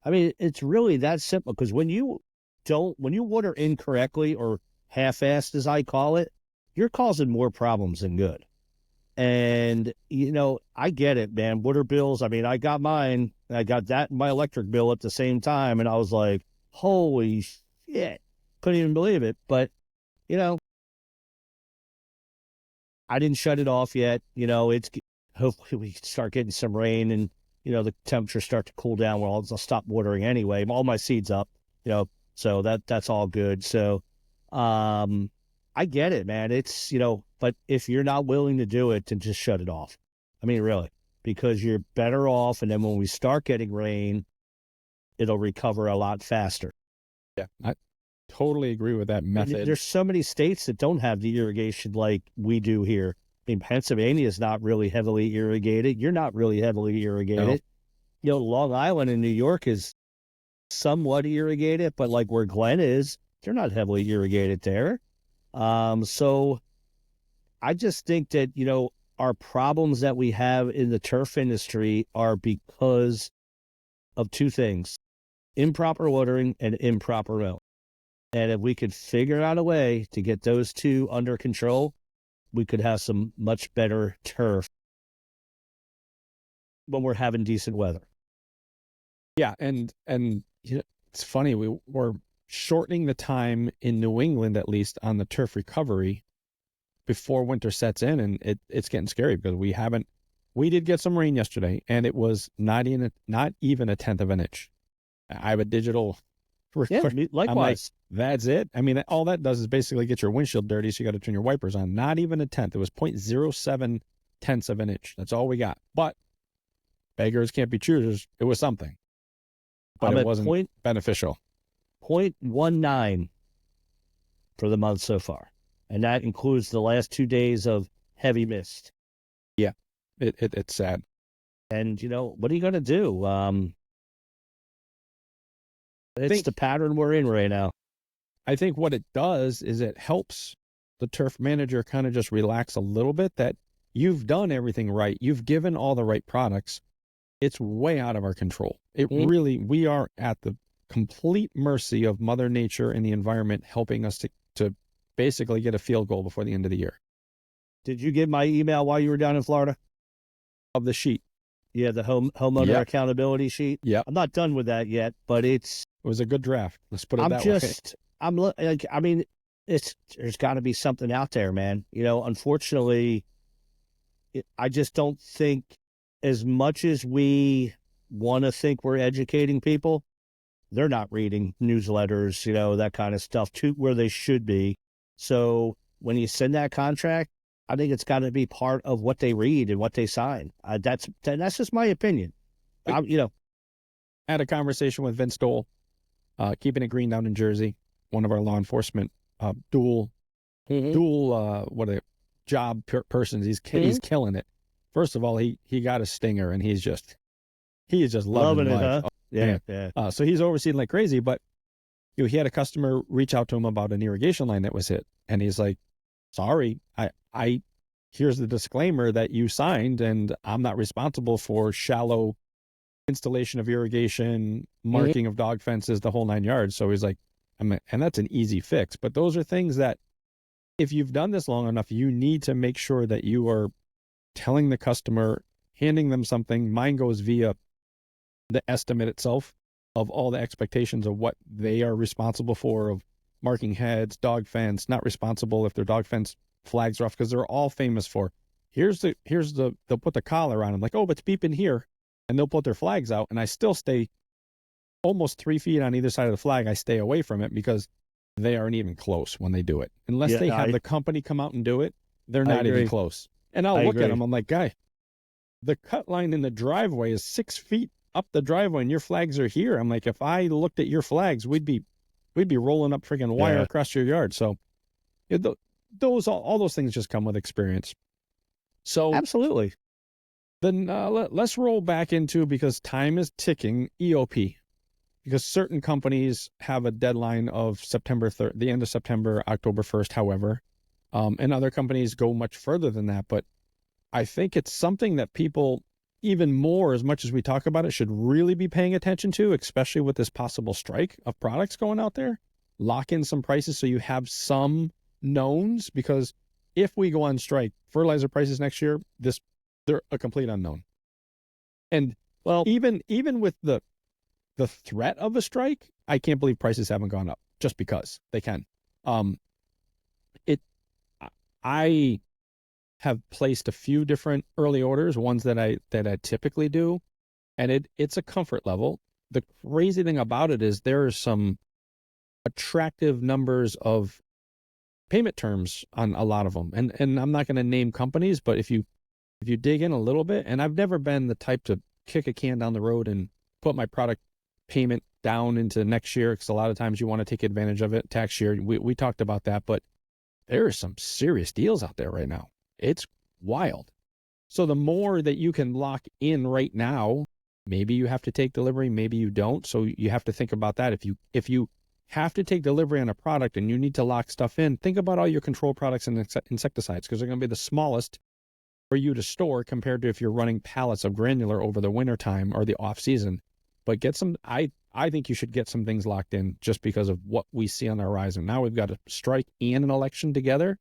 It's really that simple, because when you water incorrectly or half-assed, as I call it, you're causing more problems than good. And, I get it, man. Water bills. I got mine. I got that and my electric bill at the same time. And I was like, holy shit. Couldn't even believe it. But, I didn't shut it off yet. It's hopefully we start getting some rain and, the temperatures start to cool down. Well, I'll stop watering anyway. All my seeds up, so that's all good. So, I get it, man. It's, but if you're not willing to do it, then just shut it off. Really. because you're better off. And then when we start getting rain, it'll recover a lot faster. Yeah, I totally agree with that method. There's so many states that don't have the irrigation like we do here. I mean, Pennsylvania is not really heavily irrigated. You're not really heavily irrigated. No. You know, Long Island and New York is somewhat irrigated, but like where Glen is, they're not heavily irrigated there. So I just think that, you know, our problems that we have in the turf industry are because of two things: improper watering and improper mowing. And if we could figure out a way to get those two under control, we could have some much better turf when we're having decent weather. Yeah, and you know, it's funny, we're shortening the time in New England, at least on the turf recovery, before winter sets in, and it's getting scary because we did get some rain yesterday, and it was not even a tenth of an inch. I have a digital record. Yeah, likewise. I'm like, that's it. I mean, all that does is basically get your windshield dirty, so you got to turn your wipers on. Not even a tenth. It was 0.07 tenths of an inch. That's all we got. But beggars can't be choosers. It was something, but it wasn't beneficial. 0.19 for the month so far, and that includes the last 2 days of heavy mist. Yeah, it's sad. And you know, what are you going to do? It's the pattern we're in right now. I think what it does is it helps the turf manager kind of just relax a little bit, that you've done everything right. You've given all the right products. It's way out of our control. We are at the complete mercy of Mother Nature and the environment helping us to basically get a field goal before the end of the year. Did you get my email while you were down in Florida? Of the sheet. Yeah, the homeowner accountability sheet. Yeah. I'm not done with that yet, but it was a good draft. Let's put it that way. I mean, there's got to be something out there, man. You know, unfortunately, I just don't think, as much as we want to think we're educating people, they're not reading newsletters, you know, that kind of stuff to where they should be. So when you send that contract, I think it's got to be part of what they read and what they sign. That's just my opinion. I had a conversation with Vince Dole, keeping it green down in Jersey, one of our law enforcement dual persons. He's killing it. First of all, he got a stinger, and he is just loving life. It, huh? Oh, Yeah. So he's overseeing like crazy, but you know, he had a customer reach out to him about an irrigation line that was hit, and he's like, sorry, I here's the disclaimer that you signed, and I'm not responsible for shallow installation of irrigation, marking of dog fences, the whole 9 yards. So he's like, and that's an easy fix. But those are things that, if you've done this long enough, you need to make sure that you are telling the customer, handing them something. Mine goes via the estimate itself of all the expectations of what they are responsible for, of marking heads, dog fence, not responsible if their dog fence flags are off, because they're all famous for, they'll put the collar on them, like, oh, but it's beeping here, and they'll put their flags out, and I still stay almost 3 feet on either side of the flag. I stay away from it because they aren't even close when they do it. Unless they have the company come out and do it, they're not even close. And I'll look at them, I'm like, guy, the cut line in the driveway is 6 feet up the driveway, and your flags are here. I'm like, if I looked at your flags, we'd be rolling up freaking wire across your yard. So all those things just come with experience. So absolutely. Then let's roll back into, because time is ticking, EOP, because certain companies have a deadline of September 3rd, the end of September, October 1st, however, and other companies go much further than that. But I think it's something that people, even more, as much as we talk about it, should really be paying attention to, especially with this possible strike of products going out there. Lock in some prices so you have some knowns, because if we go on strike, fertilizer prices next year, they're a complete unknown. And well, even with the threat of a strike, I can't believe prices haven't gone up, just because they can. I have placed a few different early orders, ones that I typically do, and it's a comfort level. The crazy thing about it is there are some attractive numbers of payment terms on a lot of them. And I'm not going to name companies, but if you if you dig in a little bit, and I've never been the type to kick a can down the road and put my product payment down into next year, because a lot of times you want to take advantage of it tax year. We talked about that, but there are some serious deals out there right now. It's wild. So the more that you can lock in right now, maybe you have to take delivery, maybe you don't. So you have to think about that. If you have to take delivery on a product and you need to lock stuff in, think about all your control products and insecticides, because they're going to be the smallest for you to store compared to if you're running pallets of granular over the winter time or the off season. But get some, I think you should get some things locked in just because of what we see on the horizon. Now we've got a strike and an election together.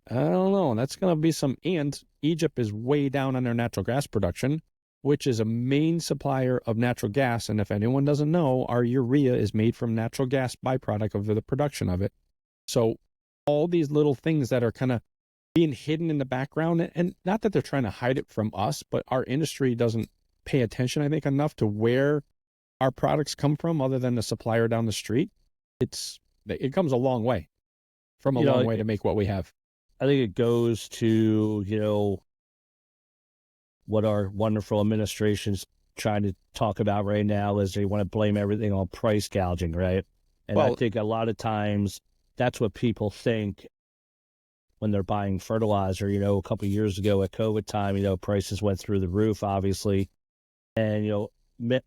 I don't know. That's going to be some, and Egypt is way down on their natural gas production, which is a main supplier of natural gas. And if anyone doesn't know, our urea is made from natural gas byproduct of the production of it. So all these little things that are kind of being hidden in the background, and not that they're trying to hide it from us, but our industry doesn't pay attention, I think, enough to where our products come from other than the supplier down the street. It comes a long way from a long way to make what we have. I think it goes to, what our wonderful administration's trying to talk about right now is they want to blame everything on price gouging, right? And I think a lot of times that's what people think when they're buying fertilizer. A couple of years ago at COVID time, prices went through the roof, obviously. And,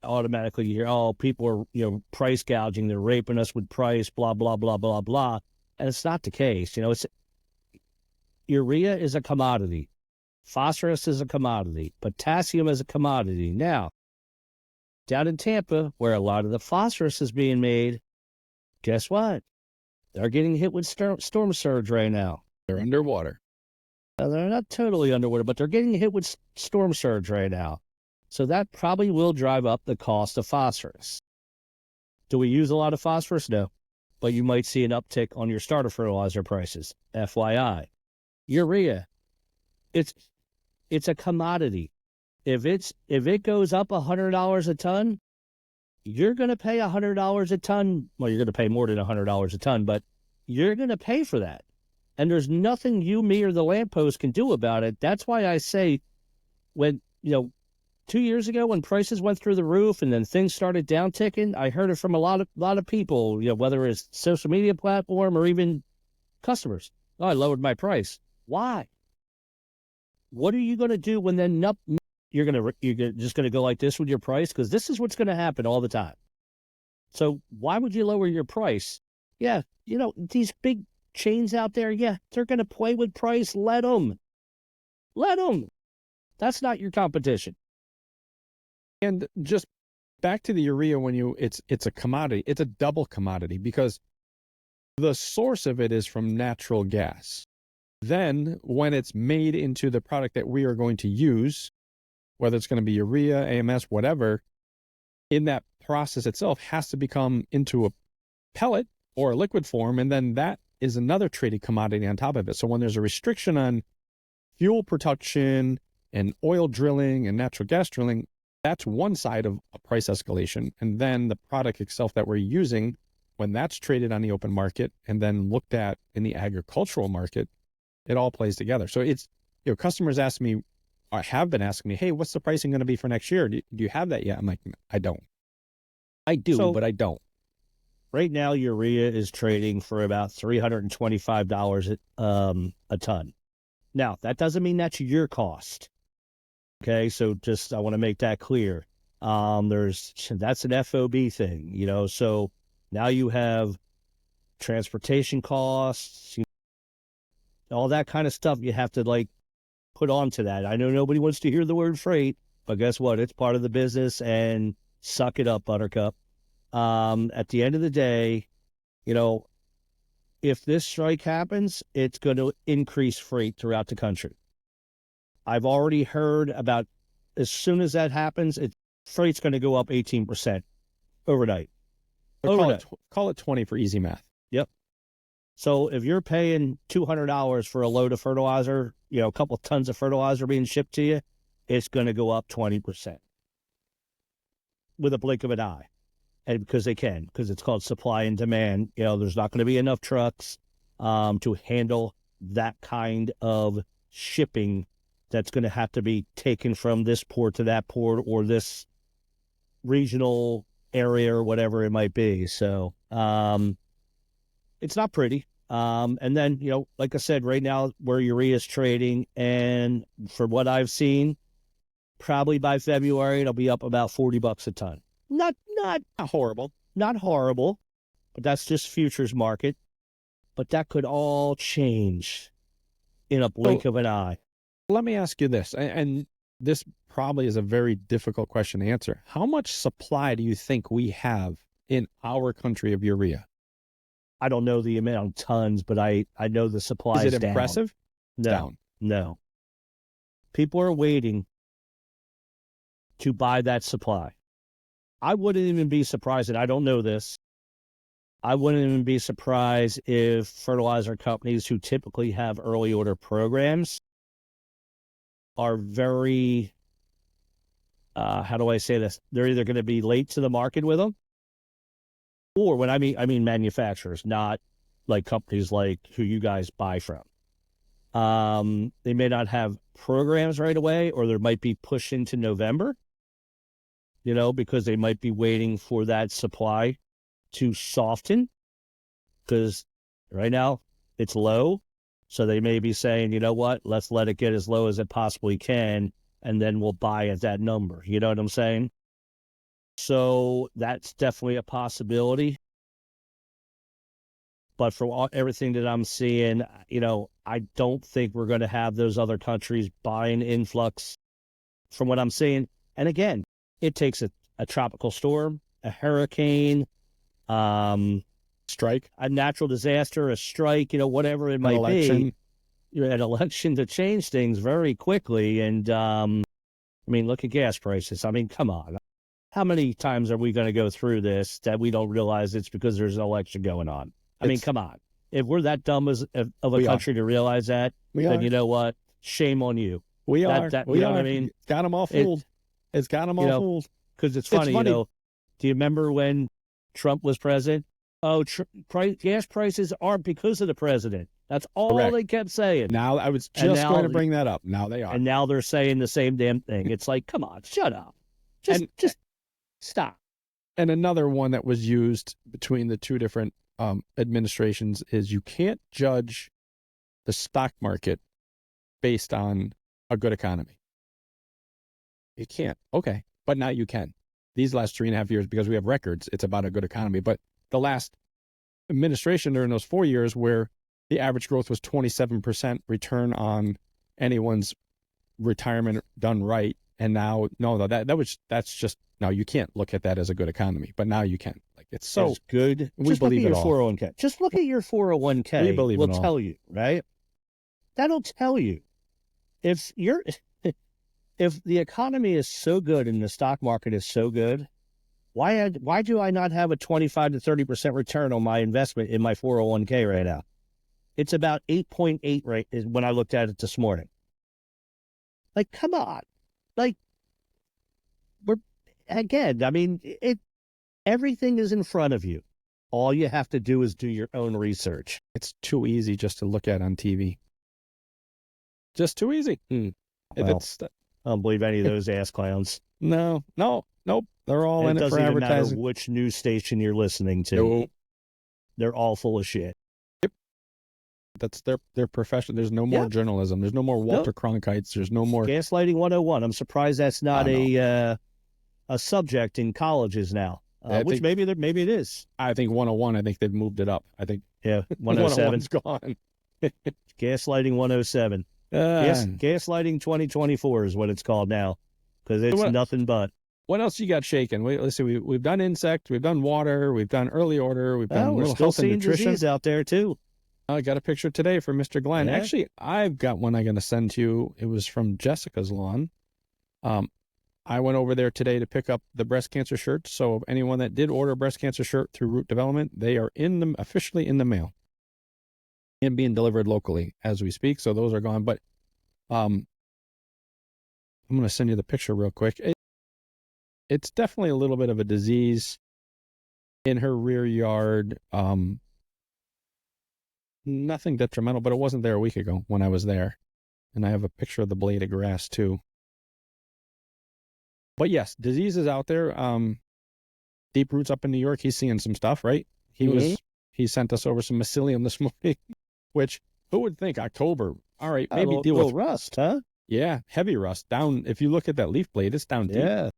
automatically you hear, oh, people are, price gouging, they're raping us with price, blah, blah, blah, blah, blah. And it's not the case. Urea is a commodity. Phosphorus is a commodity. Potassium is a commodity. Now, down in Tampa, where a lot of the phosphorus is being made, guess what? They're getting hit with storm surge right now. They're underwater. They're not totally underwater, but they're getting hit with storm surge right now. So that probably will drive up the cost of phosphorus. Do we use a lot of phosphorus? No. But you might see an uptick on your starter fertilizer prices. FYI. Urea, it's a commodity. If it goes up $100 a ton, you're going to pay $100 a ton. Well, you're going to pay more than $100 a ton, but you're going to pay for that. And there's nothing you, me, or the lamppost can do about it. That's why I say when, 2 years ago when prices went through the roof and then things started downticking, I heard it from a lot of people, whether it's social media platform or even customers. Oh, I lowered my price. Why? What are you going to do when then you're just going to go like this with your price? Because this is what's going to happen all the time. So why would you lower your price? Yeah, these big chains out there, yeah, they're going to play with price. Let them. That's not your competition. And just back to the urea, it's a commodity. It's a double commodity because the source of it is from natural gas. Then when it's made into the product that we are going to use, whether it's going to be urea, AMS, whatever, in that process itself has to become into a pellet or a liquid form. And then that is another traded commodity on top of it. So when there's a restriction on fuel production and oil drilling and natural gas drilling, that's one side of a price escalation. And then the product itself that we're using, when that's traded on the open market and then looked at in the agricultural market, it all plays together. So it's, customers ask me, or have been asking me, hey, what's the pricing going to be for next year? Do you have that yet? I'm like, I don't. I do, but I don't. Right now, urea is trading for about $325 a ton. Now, that doesn't mean that's your cost. Okay, so I want to make that clear. That's an FOB thing, so now you have transportation costs, all that kind of stuff you have to put onto that. I know nobody wants to hear the word freight, but guess what? It's part of the business, and suck it up, Buttercup. At the end of the day, if this strike happens, it's going to increase freight throughout the country. I've already heard about as soon as that happens, freight's going to go up 18% overnight. Call it 20 for easy math. Yep. So if you're paying $200 for a load of fertilizer, a couple of tons of fertilizer being shipped to you, it's going to go up 20% with a blink of an eye. And because it's called supply and demand. There's not going to be enough trucks to handle that kind of shipping that's going to have to be taken from this port to that port or this regional area or whatever it might be. So it's not pretty. And then, you know, like I said, right now where urea is trading, and for what I've seen, probably by February, it'll be up about $40 a ton. Not horrible. Not horrible, but that's just futures market. But that could all change in a blink of an eye. Let me ask you this, and this probably is a very difficult question to answer. How much supply do you think we have in our country of urea? I don't know the amount of tons, but I know the supply is it down. impressive? No, Down. no. People are waiting to buy that supply. I wouldn't even be surprised, and I don't know this, I wouldn't even be surprised if fertilizer companies who typically have early order programs are very, how do I say this? They're either going to be late to the market with them, or when I mean manufacturers, not like companies like who you guys buy from. They may not have programs right away, or there might be pushed into November, you know, because they might be waiting for that supply to soften, because right now it's low. So they may be saying, you know what, let's let it get as low as it possibly can, and then we'll buy at that number. You know what I'm saying? So that's definitely a possibility. But for everything that I'm seeing, you know, I don't think we're going to have those other countries buying influx from what I'm seeing. And again, it takes a tropical storm, a hurricane, strike, a natural disaster, a strike, you know, whatever it might be, an election to change things very quickly. And I mean, look at gas prices. I mean, come on. How many times are we going to go through this that we don't realize it's because there's an election going on? I mean, come on. If we're that dumb of a country to realize that, then you know what? Shame on you. We are. You know what I mean? Got them all fooled. It's got them all fooled. Because it's funny, you know. Do you remember when Trump was president? Oh, gas prices aren't because of the president. That's all they kept saying. Now, I was just going to bring that up. Now they are. And now they're saying the same damn thing. It's like, come on, shut up. Just stop. And another one that was used between the two different administrations is you can't judge the stock market based on a good economy. You can't. Okay. But now you can. These last 3.5 years, because we have records, it's about a good economy. But the last administration during those 4 years where the average growth was 27% return on anyone's retirement done right. And now, that's just, no, you can't look at that as a good economy, but now you can. Like, it's so good. We believe it all. 401k. Just look at your 401k. We believe it all. Will tell you, right? That'll tell you. If the economy is so good and the stock market is so good, why do I not have a 25 to 30% return on my investment in my 401k right now? It's about 8.8 right is when I looked at it this morning. Like, come on. Like, I mean, everything is in front of you. All you have to do is do your own research. It's too easy just to look at on TV. Just too easy. Well, I don't believe any of those ass clowns. Nope. They're all in it for advertising. It doesn't matter which news station you're listening to. Nope. They're all full of shit. Yep. That's their profession. There's no more journalism. There's no more Walter Cronkites. There's no more Gaslighting 101. I'm surprised that's not a subject in colleges now. Which maybe it is. I think 101. I think they've moved it up. I think 107's gone. Gaslighting 107. Gaslighting 2024 is what it's called now, because it's nothing but. What else you got shaking? Let's see. We've done insect, we've done water, we've done early order, we've done we're still seeing disease out there too. I got a picture today from Mr. Glenn. Yeah. Actually, I've got one I'm going to send to you. It was from Jessica's lawn. I went over there today to pick up the breast cancer shirts. So anyone that did order a breast cancer shirt through Root Development, they are officially in the mail and being delivered locally as we speak. So those are gone. But I'm going to send you the picture real quick. It's definitely a little bit of a disease in her rear yard. Nothing detrimental, but it wasn't there a week ago when I was there. And I have a picture of the blade of grass too. But yes, diseases out there. Deep Roots up in New York, he's seeing some stuff, right? He sent us over some mycelium this morning, which who would think October? All right, maybe deal with rust, huh? Yeah, heavy rust down. If you look at that leaf blade, it's down deep. Yeah.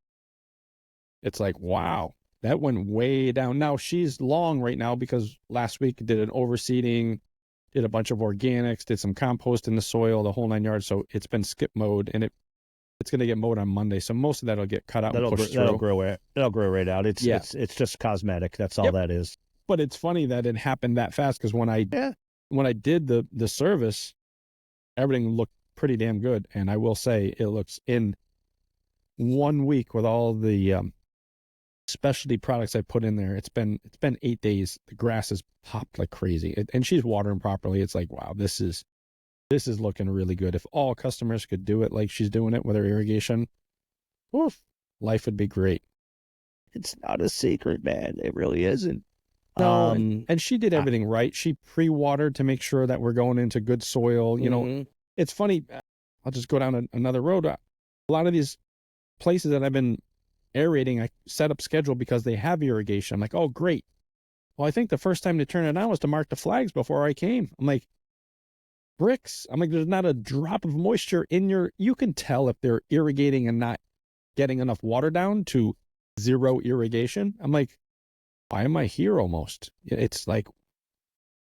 It's like, wow, that went way down. Now she's long right now because last week did an overseeding, did a bunch of organics, did some compost in the soil, the whole 9 yards. So it's been skip mowed, and it's going to get mowed on Monday. So most of that'll get cut out and pushed through. That'll grow right out. It's just cosmetic. That's all that is. But it's funny that it happened that fast because when I did the service, everything looked pretty damn good. And I will say it looks in 1 week with all the specialty products I put in there. It's been 8 days. The grass has popped like crazy, and she's watering properly. It's like, wow, this is looking really good. If all customers could do it like she's doing it with her irrigation, oof, life would be great. It's not a secret, man. It really isn't. No, and she did everything right. She pre-watered to make sure that we're going into good soil. You know, it's funny. I'll just go down another road. A lot of these places that I've been aerating, I set up schedule because they have irrigation. I'm like, oh, great. Well, I think the first time to turn it on was to mark the flags before I came. I'm like, bricks. I'm like, there's not a drop of moisture in you can tell if they're irrigating and not getting enough water down to zero irrigation. I'm like, why am I here almost? It's like,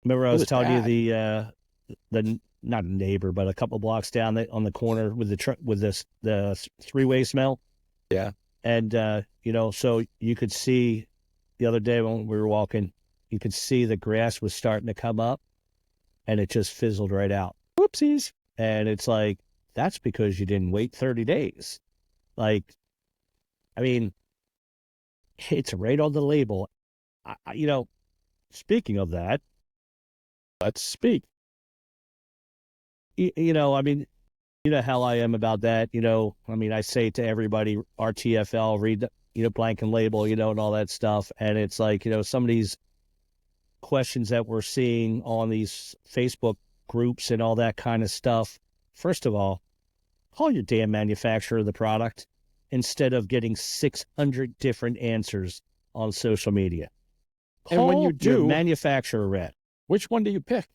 remember I was telling you the not a neighbor, but a couple blocks down on the corner with the three-way smell. Yeah. And, so you could see the other day when we were walking, you could see the grass was starting to come up and it just fizzled right out. Whoopsies. And it's like, that's because you didn't wait 30 days. Like, I mean, it's right on the label. Speaking of that, let's speak. I mean, you know how I am about that. I mean, I say to everybody, RTFL, read the, blank and label, and all that stuff. And it's like, some of these questions that we're seeing on these Facebook groups and all that kind of stuff. First of all, call your damn manufacturer of the product instead of getting 600 different answers on social media. Call and when you do, your manufacturer rep. Which one do you pick?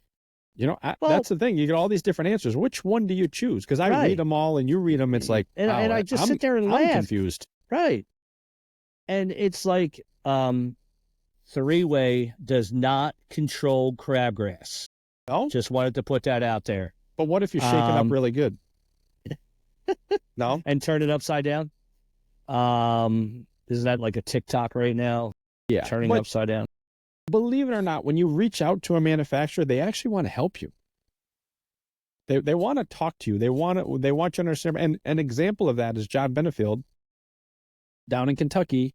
That's the thing. You get all these different answers. Which one do you choose? Because I read them all and you read them. It's like, and I just sit there and laugh. I'm confused. Right. And it's like, three-way does not control crabgrass. No? Just wanted to put that out there. But what if you shake it up really good? No? And turn it upside down? Isn't that like a TikTok right now? Yeah. Turning upside down. Believe it or not, when you reach out to a manufacturer, they actually want to help you. They want to talk to you. They want you to understand. And an example of that is John Benefield down in Kentucky.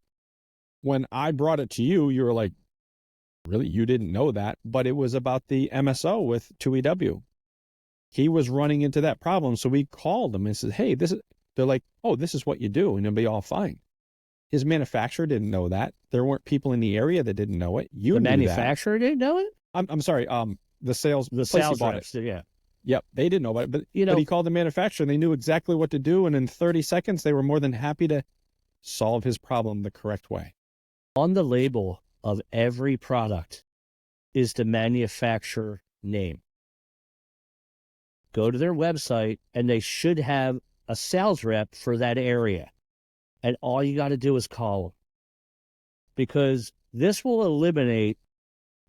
When I brought it to you, you were like, really? You didn't know that? But it was about the MSO with 2EW. He was running into that problem. So we called him and said, hey, they're like, oh, this is what you do. And it'll be all fine. His manufacturer didn't know that. There weren't people in the area that didn't know it. The manufacturer didn't know it? I'm sorry. The sales reps, yeah. Yep, they didn't know about it. But he called the manufacturer and they knew exactly what to do. And in 30 seconds, they were more than happy to solve his problem the correct way. On the label of every product is the manufacturer name. Go to their website and they should have a sales rep for that area. And all you got to do is call them. Because this will eliminate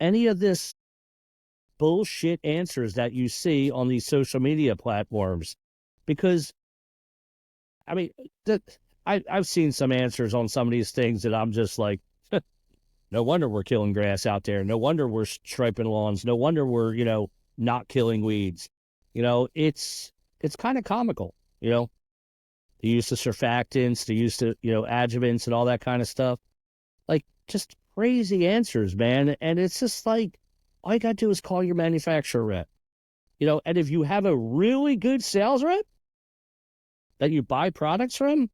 any of this bullshit answers that you see on these social media platforms. Because, I mean, I've seen some answers on some of these things that I'm just like, no wonder we're killing grass out there. No wonder we're striping lawns. No wonder we're, not killing weeds. It's kind of comical, The use of surfactants, the use of, adjuvants and all that kind of stuff. Like, just crazy answers, man. And it's just like, all you got to do is call your manufacturer rep. And if you have a really good sales rep that you buy products from,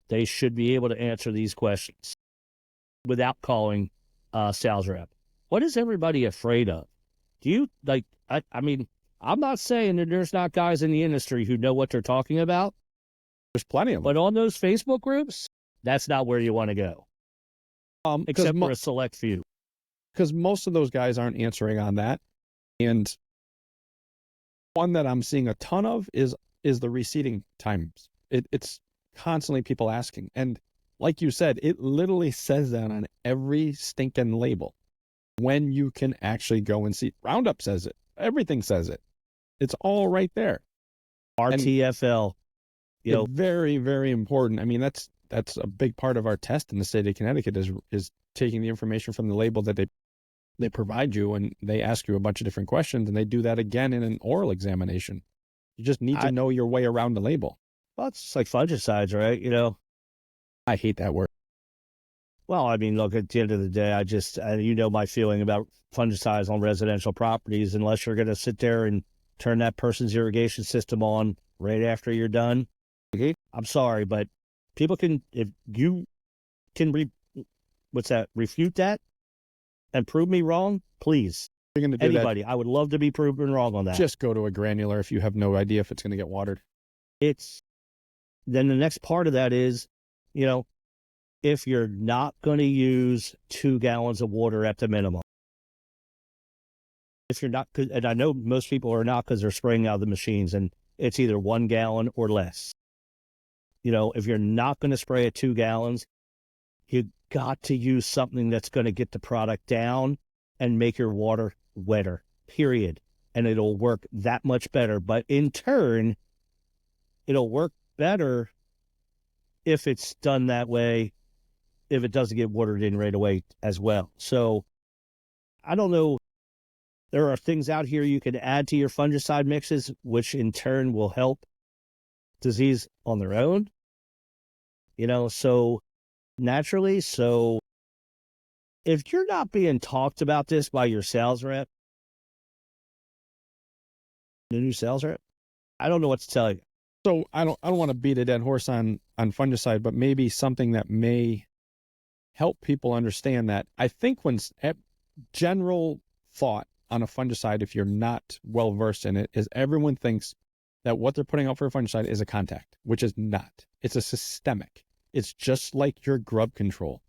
they should be able to answer these questions without calling sales rep. What is everybody afraid of? Do you, I mean, I'm not saying that there's not guys in the industry who know what they're talking about. There's plenty of them. But on those Facebook groups, that's not where you want to go. Except for a select few. Because most of those guys aren't answering on that. And one that I'm seeing a ton of is the reseeding times. It's constantly people asking. And like you said, it literally says that on every stinking label. When you can actually go and see. Roundup says it. Everything says it. It's all right there. RTFL. Very, very important. I mean, that's a big part of our test in the state of Connecticut is taking the information from the label that they provide you, and they ask you a bunch of different questions, and they do that again in an oral examination. You just need to know your way around the label. Well, it's like fungicides, right? I hate that word. Well, I mean, look, at the end of the day, my feeling about fungicides on residential properties, unless you're going to sit there and turn that person's irrigation system on right after you're done. Mm-hmm. I'm sorry, but people if you can refute that and prove me wrong, please. You're going to do anybody. I would love to be proven wrong on that. Just go to a granular if you have no idea if it's going to get watered. Then the next part of that is, if you're not going to use 2 gallons of water at the minimum. If you're not, and I know most people are not because they're spraying out of the machines, and it's either 1 gallon or less. If you're not going to spray at 2 gallons, you got to use something that's going to get the product down and make your water wetter, period. And it'll work that much better. But in turn, it'll work better if it's done that way, if it doesn't get watered in right away as well. So I don't know. There are things out here you can add to your fungicide mixes, which in turn will help disease on their own, so naturally. So if you're not being talked about this by your sales rep, the new sales rep, I don't know what to tell you. So I don't want to beat a dead horse on fungicide, but maybe something that may help people understand that. I think general thought on a fungicide, if you're not well versed in it, is everyone thinks that what they're putting out for a fungicide is a contact, which is not. It's a systemic. It's just like your grub control.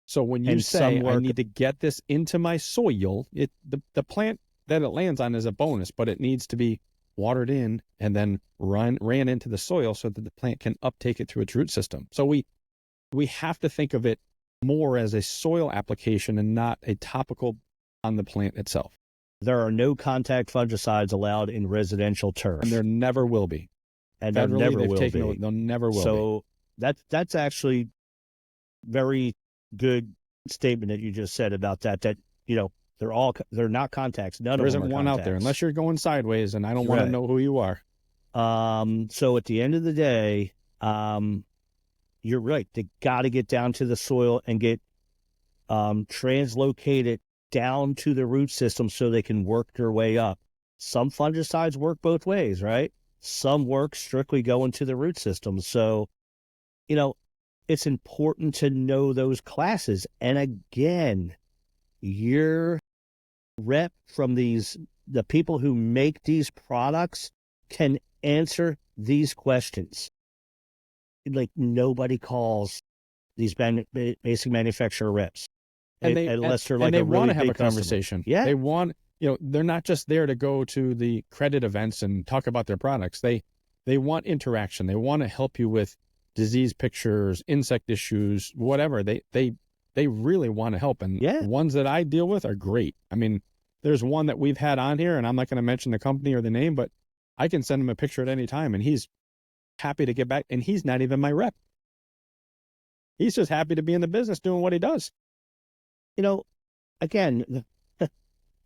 So when you say, I need to get this into my soil, the plant that it lands on is a bonus, but it needs to be watered in and then ran into the soil so that the plant can uptake it through its root system. So we have to think of it more as a soil application and not a topical on the plant itself. There are no contact fungicides allowed in residential turf. And there never will be. And there never will be. There never will be. So that's actually very good statement that you just said about that, they're not contacts. None there of them isn't are one contacts. out there unless you're going sideways, and I don't want to know who you are. So at the end of the day, you're right. They got to get down to the soil and get translocated down to the root system so they can work their way up. Some fungicides work both ways, right? Some work strictly going to the root system. So, it's important to know those classes. And again, your rep from the people who make these products can answer these questions. Like, nobody calls these basic manufacturer reps. Unless they're like, and they want to have a conversation. Yeah. They want, they're not just there to go to the credit events and talk about their products. They want interaction. They want to help you with disease pictures, insect issues, whatever. They really want to help. And the ones that I deal with are great. I mean, there's one that we've had on here, and I'm not going to mention the company or the name, but I can send him a picture at any time, and he's happy to get back. And he's not even my rep. He's just happy to be in the business doing what he does. Again,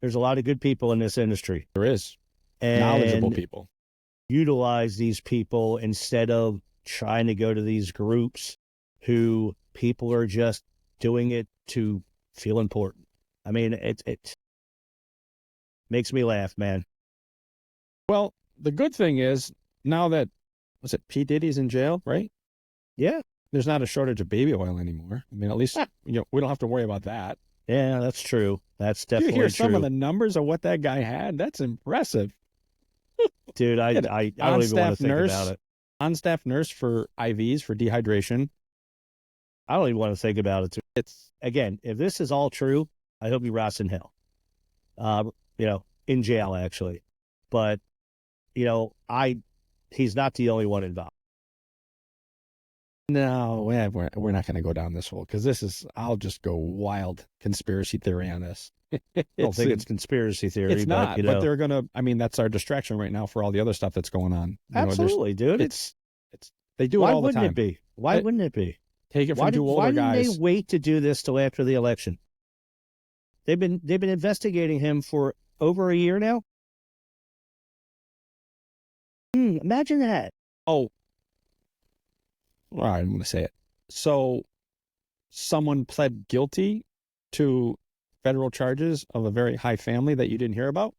there's a lot of good people in this industry. There is. And knowledgeable people. Utilize these people instead of trying to go to these groups who people are just doing it to feel important. I mean, it makes me laugh, man. Well, the good thing is now that, was it P. Diddy's in jail, right? Yeah. There's not a shortage of baby oil anymore. I mean, at least we don't have to worry about that. Yeah, that's true. That's definitely true. You hear some of the numbers of what that guy had? That's impressive. Dude, I don't even want to think about it. On-staff nurse for IVs for dehydration. I don't even want to think about it. It's, again, if this is all true, I hope he rots in hell. In jail, actually. But, he's not the only one involved. No, we're not going to go down this hole because I'll just go wild conspiracy theory on this. I don't think it's conspiracy theory. It's not, but they're going to, that's our distraction right now for all the other stuff that's going on. Absolutely, dude. They do it all the time. Why wouldn't it be? Why wouldn't it be? Take it from two older guys. Why didn't they wait to do this till after the election? They've been investigating him for over a year now. Imagine that. Oh, all right, I'm going to say it. So someone pled guilty to federal charges of a very high family that you didn't hear about?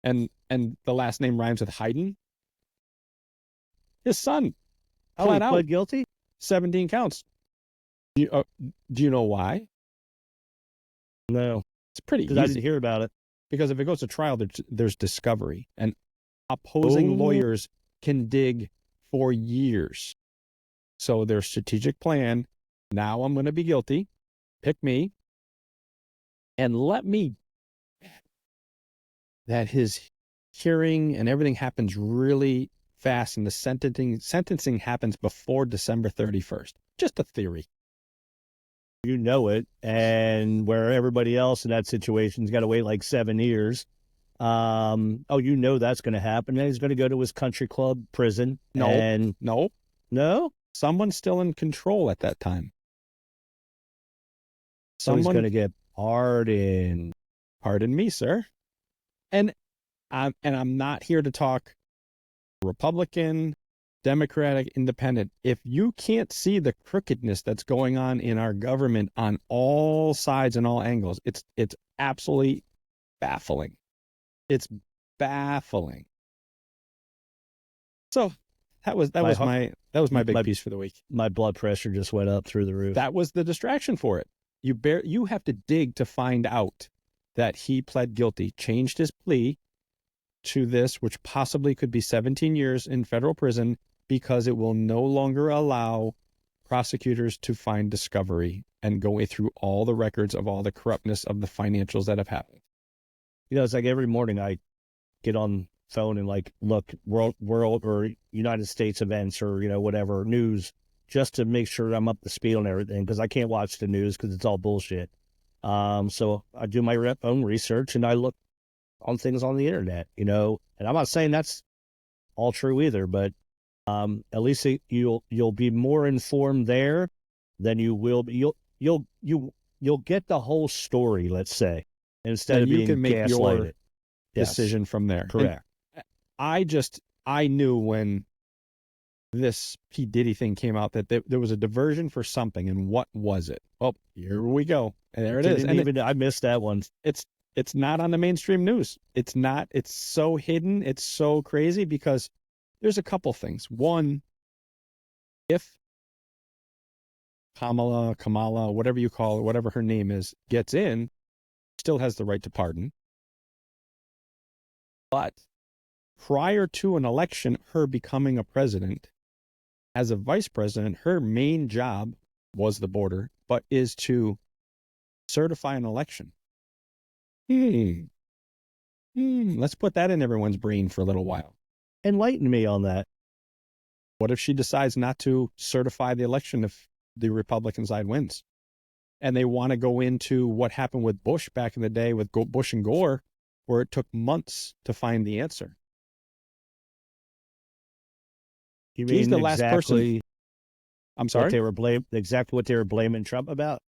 And the last name rhymes with Hayden? His son. Oh, he pled guilty? 17 counts. Do you know why? No. It's pretty easy. Because I didn't hear about it. Because if it goes to trial, there's discovery. And opposing lawyers can dig for years. So their strategic plan, now I'm going to be guilty, pick me, and let me, that his hearing and everything happens really fast and the sentencing happens before December 31st. Just a theory. You know it, and where everybody else in that situation's got to wait like 7 years. That's going to happen. And he's going to go to his country club prison. No. Someone's still in control at that time. Someone's going to get pardoned. Pardon me, sir. And I'm not here to talk Republican, Democratic, Independent. If you can't see the crookedness that's going on in our government on all sides and all angles, it's absolutely baffling. It's baffling. So that was my big piece for the week. My blood pressure just went up through the roof. That was the distraction for it. You have to dig to find out that he pled guilty, changed his plea to this, which possibly could be 17 years in federal prison, because it will no longer allow prosecutors to find discovery and go through all the records of all the corruptness of the financials that have happened. It's like every morning I get on phone and look world or United States events or, whatever news, just to make sure I'm up to speed on everything, because I can't watch the news because it's all bullshit. So I do my own research and I look on things on the internet, and I'm not saying that's all true either, but at least you'll be more informed there than you will be. You'll get the whole story, let's say, instead of being gaslighted. You can make your decision from there. Correct. And I knew when this P. Diddy thing came out that there was a diversion for something, and what was it? Oh, here we go. And there it is. And I missed that one. It's not on the mainstream news. It's not. It's so hidden. It's so crazy because there's a couple things. One, if Kamala, whatever you call it, whatever her name is, gets in, still has the right to pardon. But prior to an election, her becoming a president, as a vice president, her main job was the border, but is to certify an election. Let's put that in everyone's brain for a little while. Enlighten me on that. What if she decides not to certify the election if the Republican side wins? And they want to go into what happened with Bush back in the day with Bush and Gore, where it took months to find the answer. You mean She's the last person. I'm sorry? Exactly what they were blaming Trump about?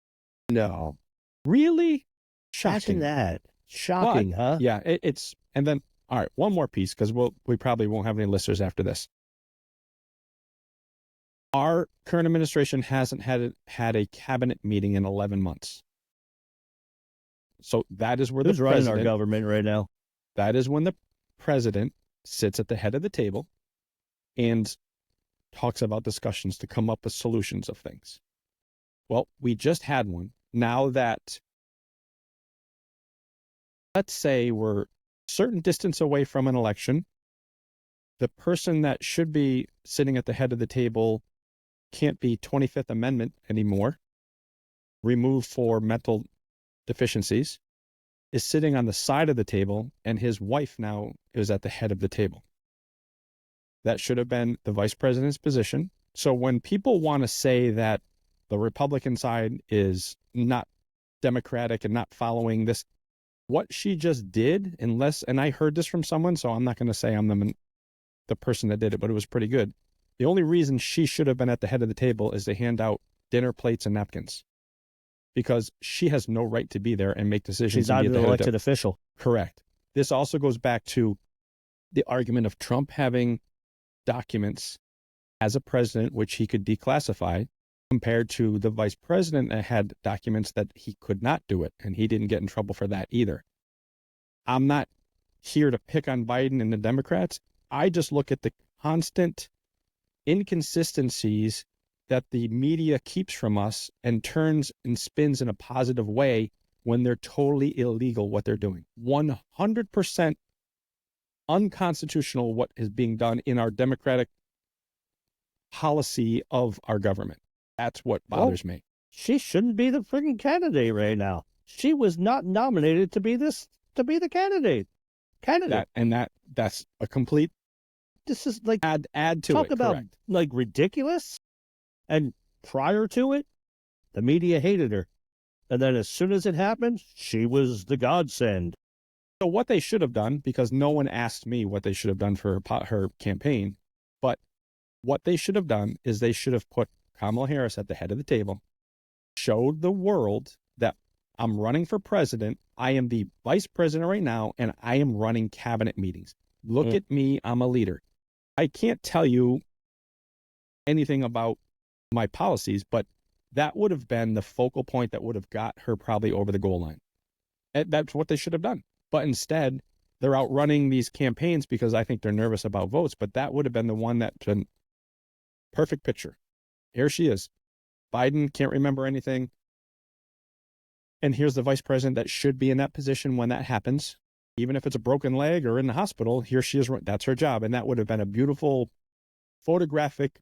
No. Really? Shocking. Shocking, but, huh? Yeah, it's, and then, all right, one more piece, because we probably won't have any listeners after this. Our current administration hasn't had a cabinet meeting in 11 months. So that is where Who's running our government right now? That is when the president sits at the head of the table and talks about discussions to come up with solutions of things. Well, we just had one. Now that, let's say we're certain distance away from an election. The person that should be sitting at the head of the table can't be 25th Amendment anymore, removed for mental deficiencies, is sitting on the side of the table, and his wife now is at the head of the table. That should have been the vice president's position. So when people want to say that the Republican side is not democratic and not following this, what she just did, and I heard this from someone, so I'm not going to say I'm the person that did it, but it was pretty good. The only reason she should have been at the head of the table is to hand out dinner plates and napkins, because she has no right to be there and make decisions. She's not an elected official. Correct. This also goes back to the argument of Trump having documents as a president, which he could declassify, compared to the vice president that had documents that he could not do it, and he didn't get in trouble for that either. I'm not here to pick on Biden and the Democrats. I just look at the constant inconsistencies that the media keeps from us and turns and spins in a positive way when they're totally illegal what they're doing. 100% unconstitutional what is being done in our democratic policy of our government. That's what bothers me. She shouldn't be the freaking candidate right now. She was not nominated to be the candidate. That's a complete. This is like add to talk it. About correct. Like ridiculous. And prior to it, the media hated her. And then as soon as it happened, she was the godsend. So what they should have done, because no one asked me what they should have done for her campaign, but what they should have done is they should have put Kamala Harris at the head of the table, showed the world that I'm running for president. I am the vice president right now, and I am running cabinet meetings. Look at me. I'm a leader. I can't tell you anything about my policies, but that would have been the focal point that would have got her probably over the goal line. And that's what they should have done. But instead, they're out running these campaigns because I think they're nervous about votes. But that would have been the one that been perfect picture. Here she is. Biden can't remember anything. And here's the vice president that should be in that position when that happens. Even if it's a broken leg or in the hospital, here she is. That's her job. And that would have been a beautiful photographic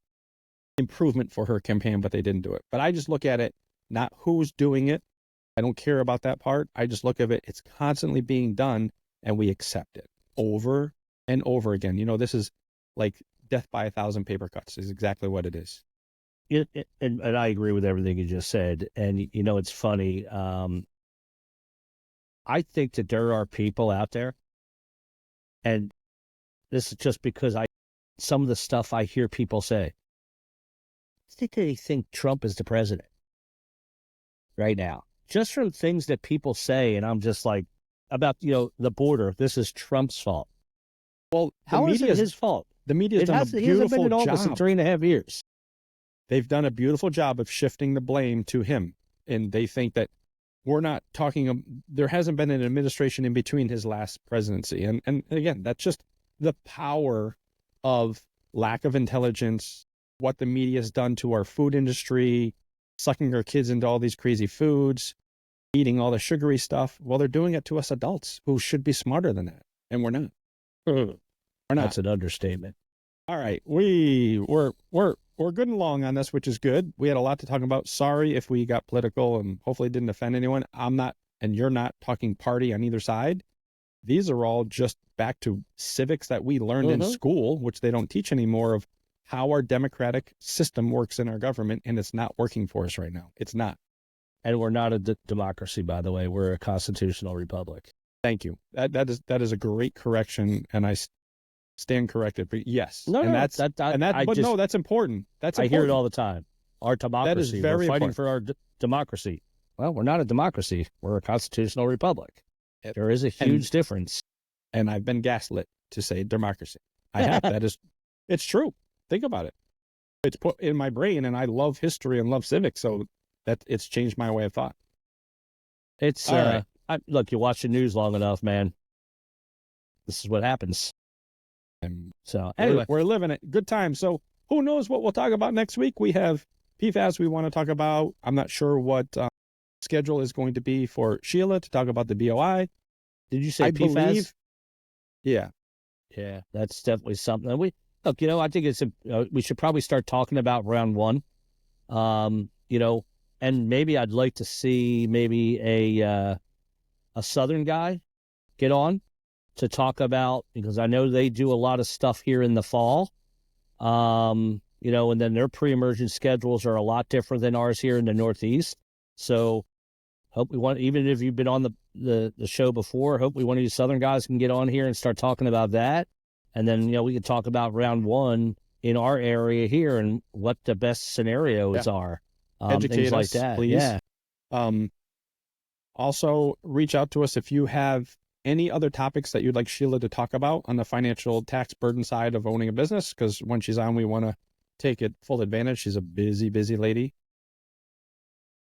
improvement for her campaign, but they didn't do it. But I just look at it, not who's doing it. I don't care about that part. I just look at it. It's constantly being done, and we accept it over and over again. You know, this is like death by 1,000 paper cuts is exactly what it is. And I agree with everything you just said. And, you know, it's funny. I think that there are people out there, and this is just because some of the stuff I hear people say, I think they think Trump is the president right now, just from things that people say. And I'm just like, about, you know, the border, this is Trump's fault. Well, how is it his fault? The media's done a beautiful job. He hasn't been in office in 3.5 years. They've done a beautiful job of shifting the blame to him. And they think that we're not talking, there hasn't been an administration in between his last presidency. And again, that's just the power of lack of intelligence, what the media has done to our food industry, sucking our kids into all these crazy foods, eating all the sugary stuff. Well, they're doing it to us adults who should be smarter than that. And we're not. We're not. That's an understatement. All right. We're good and long on this, which is good. We had a lot to talk about. Sorry if we got political and hopefully didn't offend anyone. I'm not, and you're not talking party on either side. These are all just back to civics that we learned in school, which they don't teach anymore, of how our democratic system works in our government, and it's not working for us right now. It's not. And we're not a democracy, by the way. We're a constitutional republic. Thank you. That is a great correction, and I stand corrected. But yes, no, that's important. I hear it all the time. Our democracy. That is very we're fighting important. for our democracy. Well, we're not a democracy. We're a constitutional republic. There is a huge difference. And I've been gaslit to say democracy. I have. It's true. Think about it. It's put in my brain, and I love history and love civics, so that it's changed my way of thought. It's all right. Look, you watch the news long enough, man. This is what happens. And so anyway, we're living it. Good time. So who knows what we'll talk about next week? We have PFAS we want to talk about. I'm not sure what schedule is going to be for Sheila to talk about the BOI. Did you say PFAS? Yeah. Yeah, that's definitely something. And I think we should probably start talking about round one. And maybe I'd like to see maybe a Southern guy get on to talk about, because I know they do a lot of stuff here in the fall. And then their pre-emergent schedules are a lot different than ours here in the Northeast. So even if you've been on the show before, hopefully one of you Southern guys can get on here and start talking about that. And then, we can talk about round one in our area here and what the best scenarios are. Educate things like us, that. please. Yeah. Also, reach out to us if you have any other topics that you'd like Sheila to talk about on the financial tax burden side of owning a business, because when she's on, we want to take it full advantage. She's a busy, busy lady.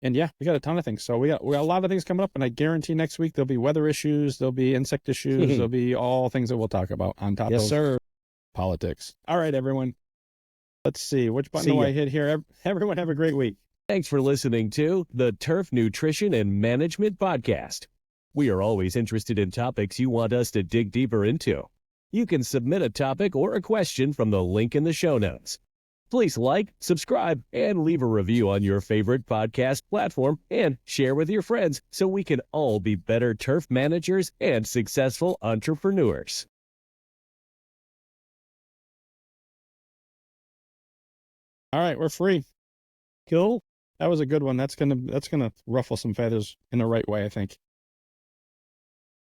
And yeah, we got a ton of things. So we got a lot of things coming up, and I guarantee next week there'll be weather issues, there'll be insect issues, there'll be all things that we'll talk about on top of politics. All right, everyone. Let's see. Which button do I hit here? Everyone have a great week. Thanks for listening to the Turf Nutrition and Management Podcast. We are always interested in topics you want us to dig deeper into. You can submit a topic or a question from the link in the show notes. Please like, subscribe, and leave a review on your favorite podcast platform, and share with your friends so we can all be better turf managers and successful entrepreneurs. All right, we're free. Cool. That was a good one. That's gonna ruffle some feathers in the right way, I think.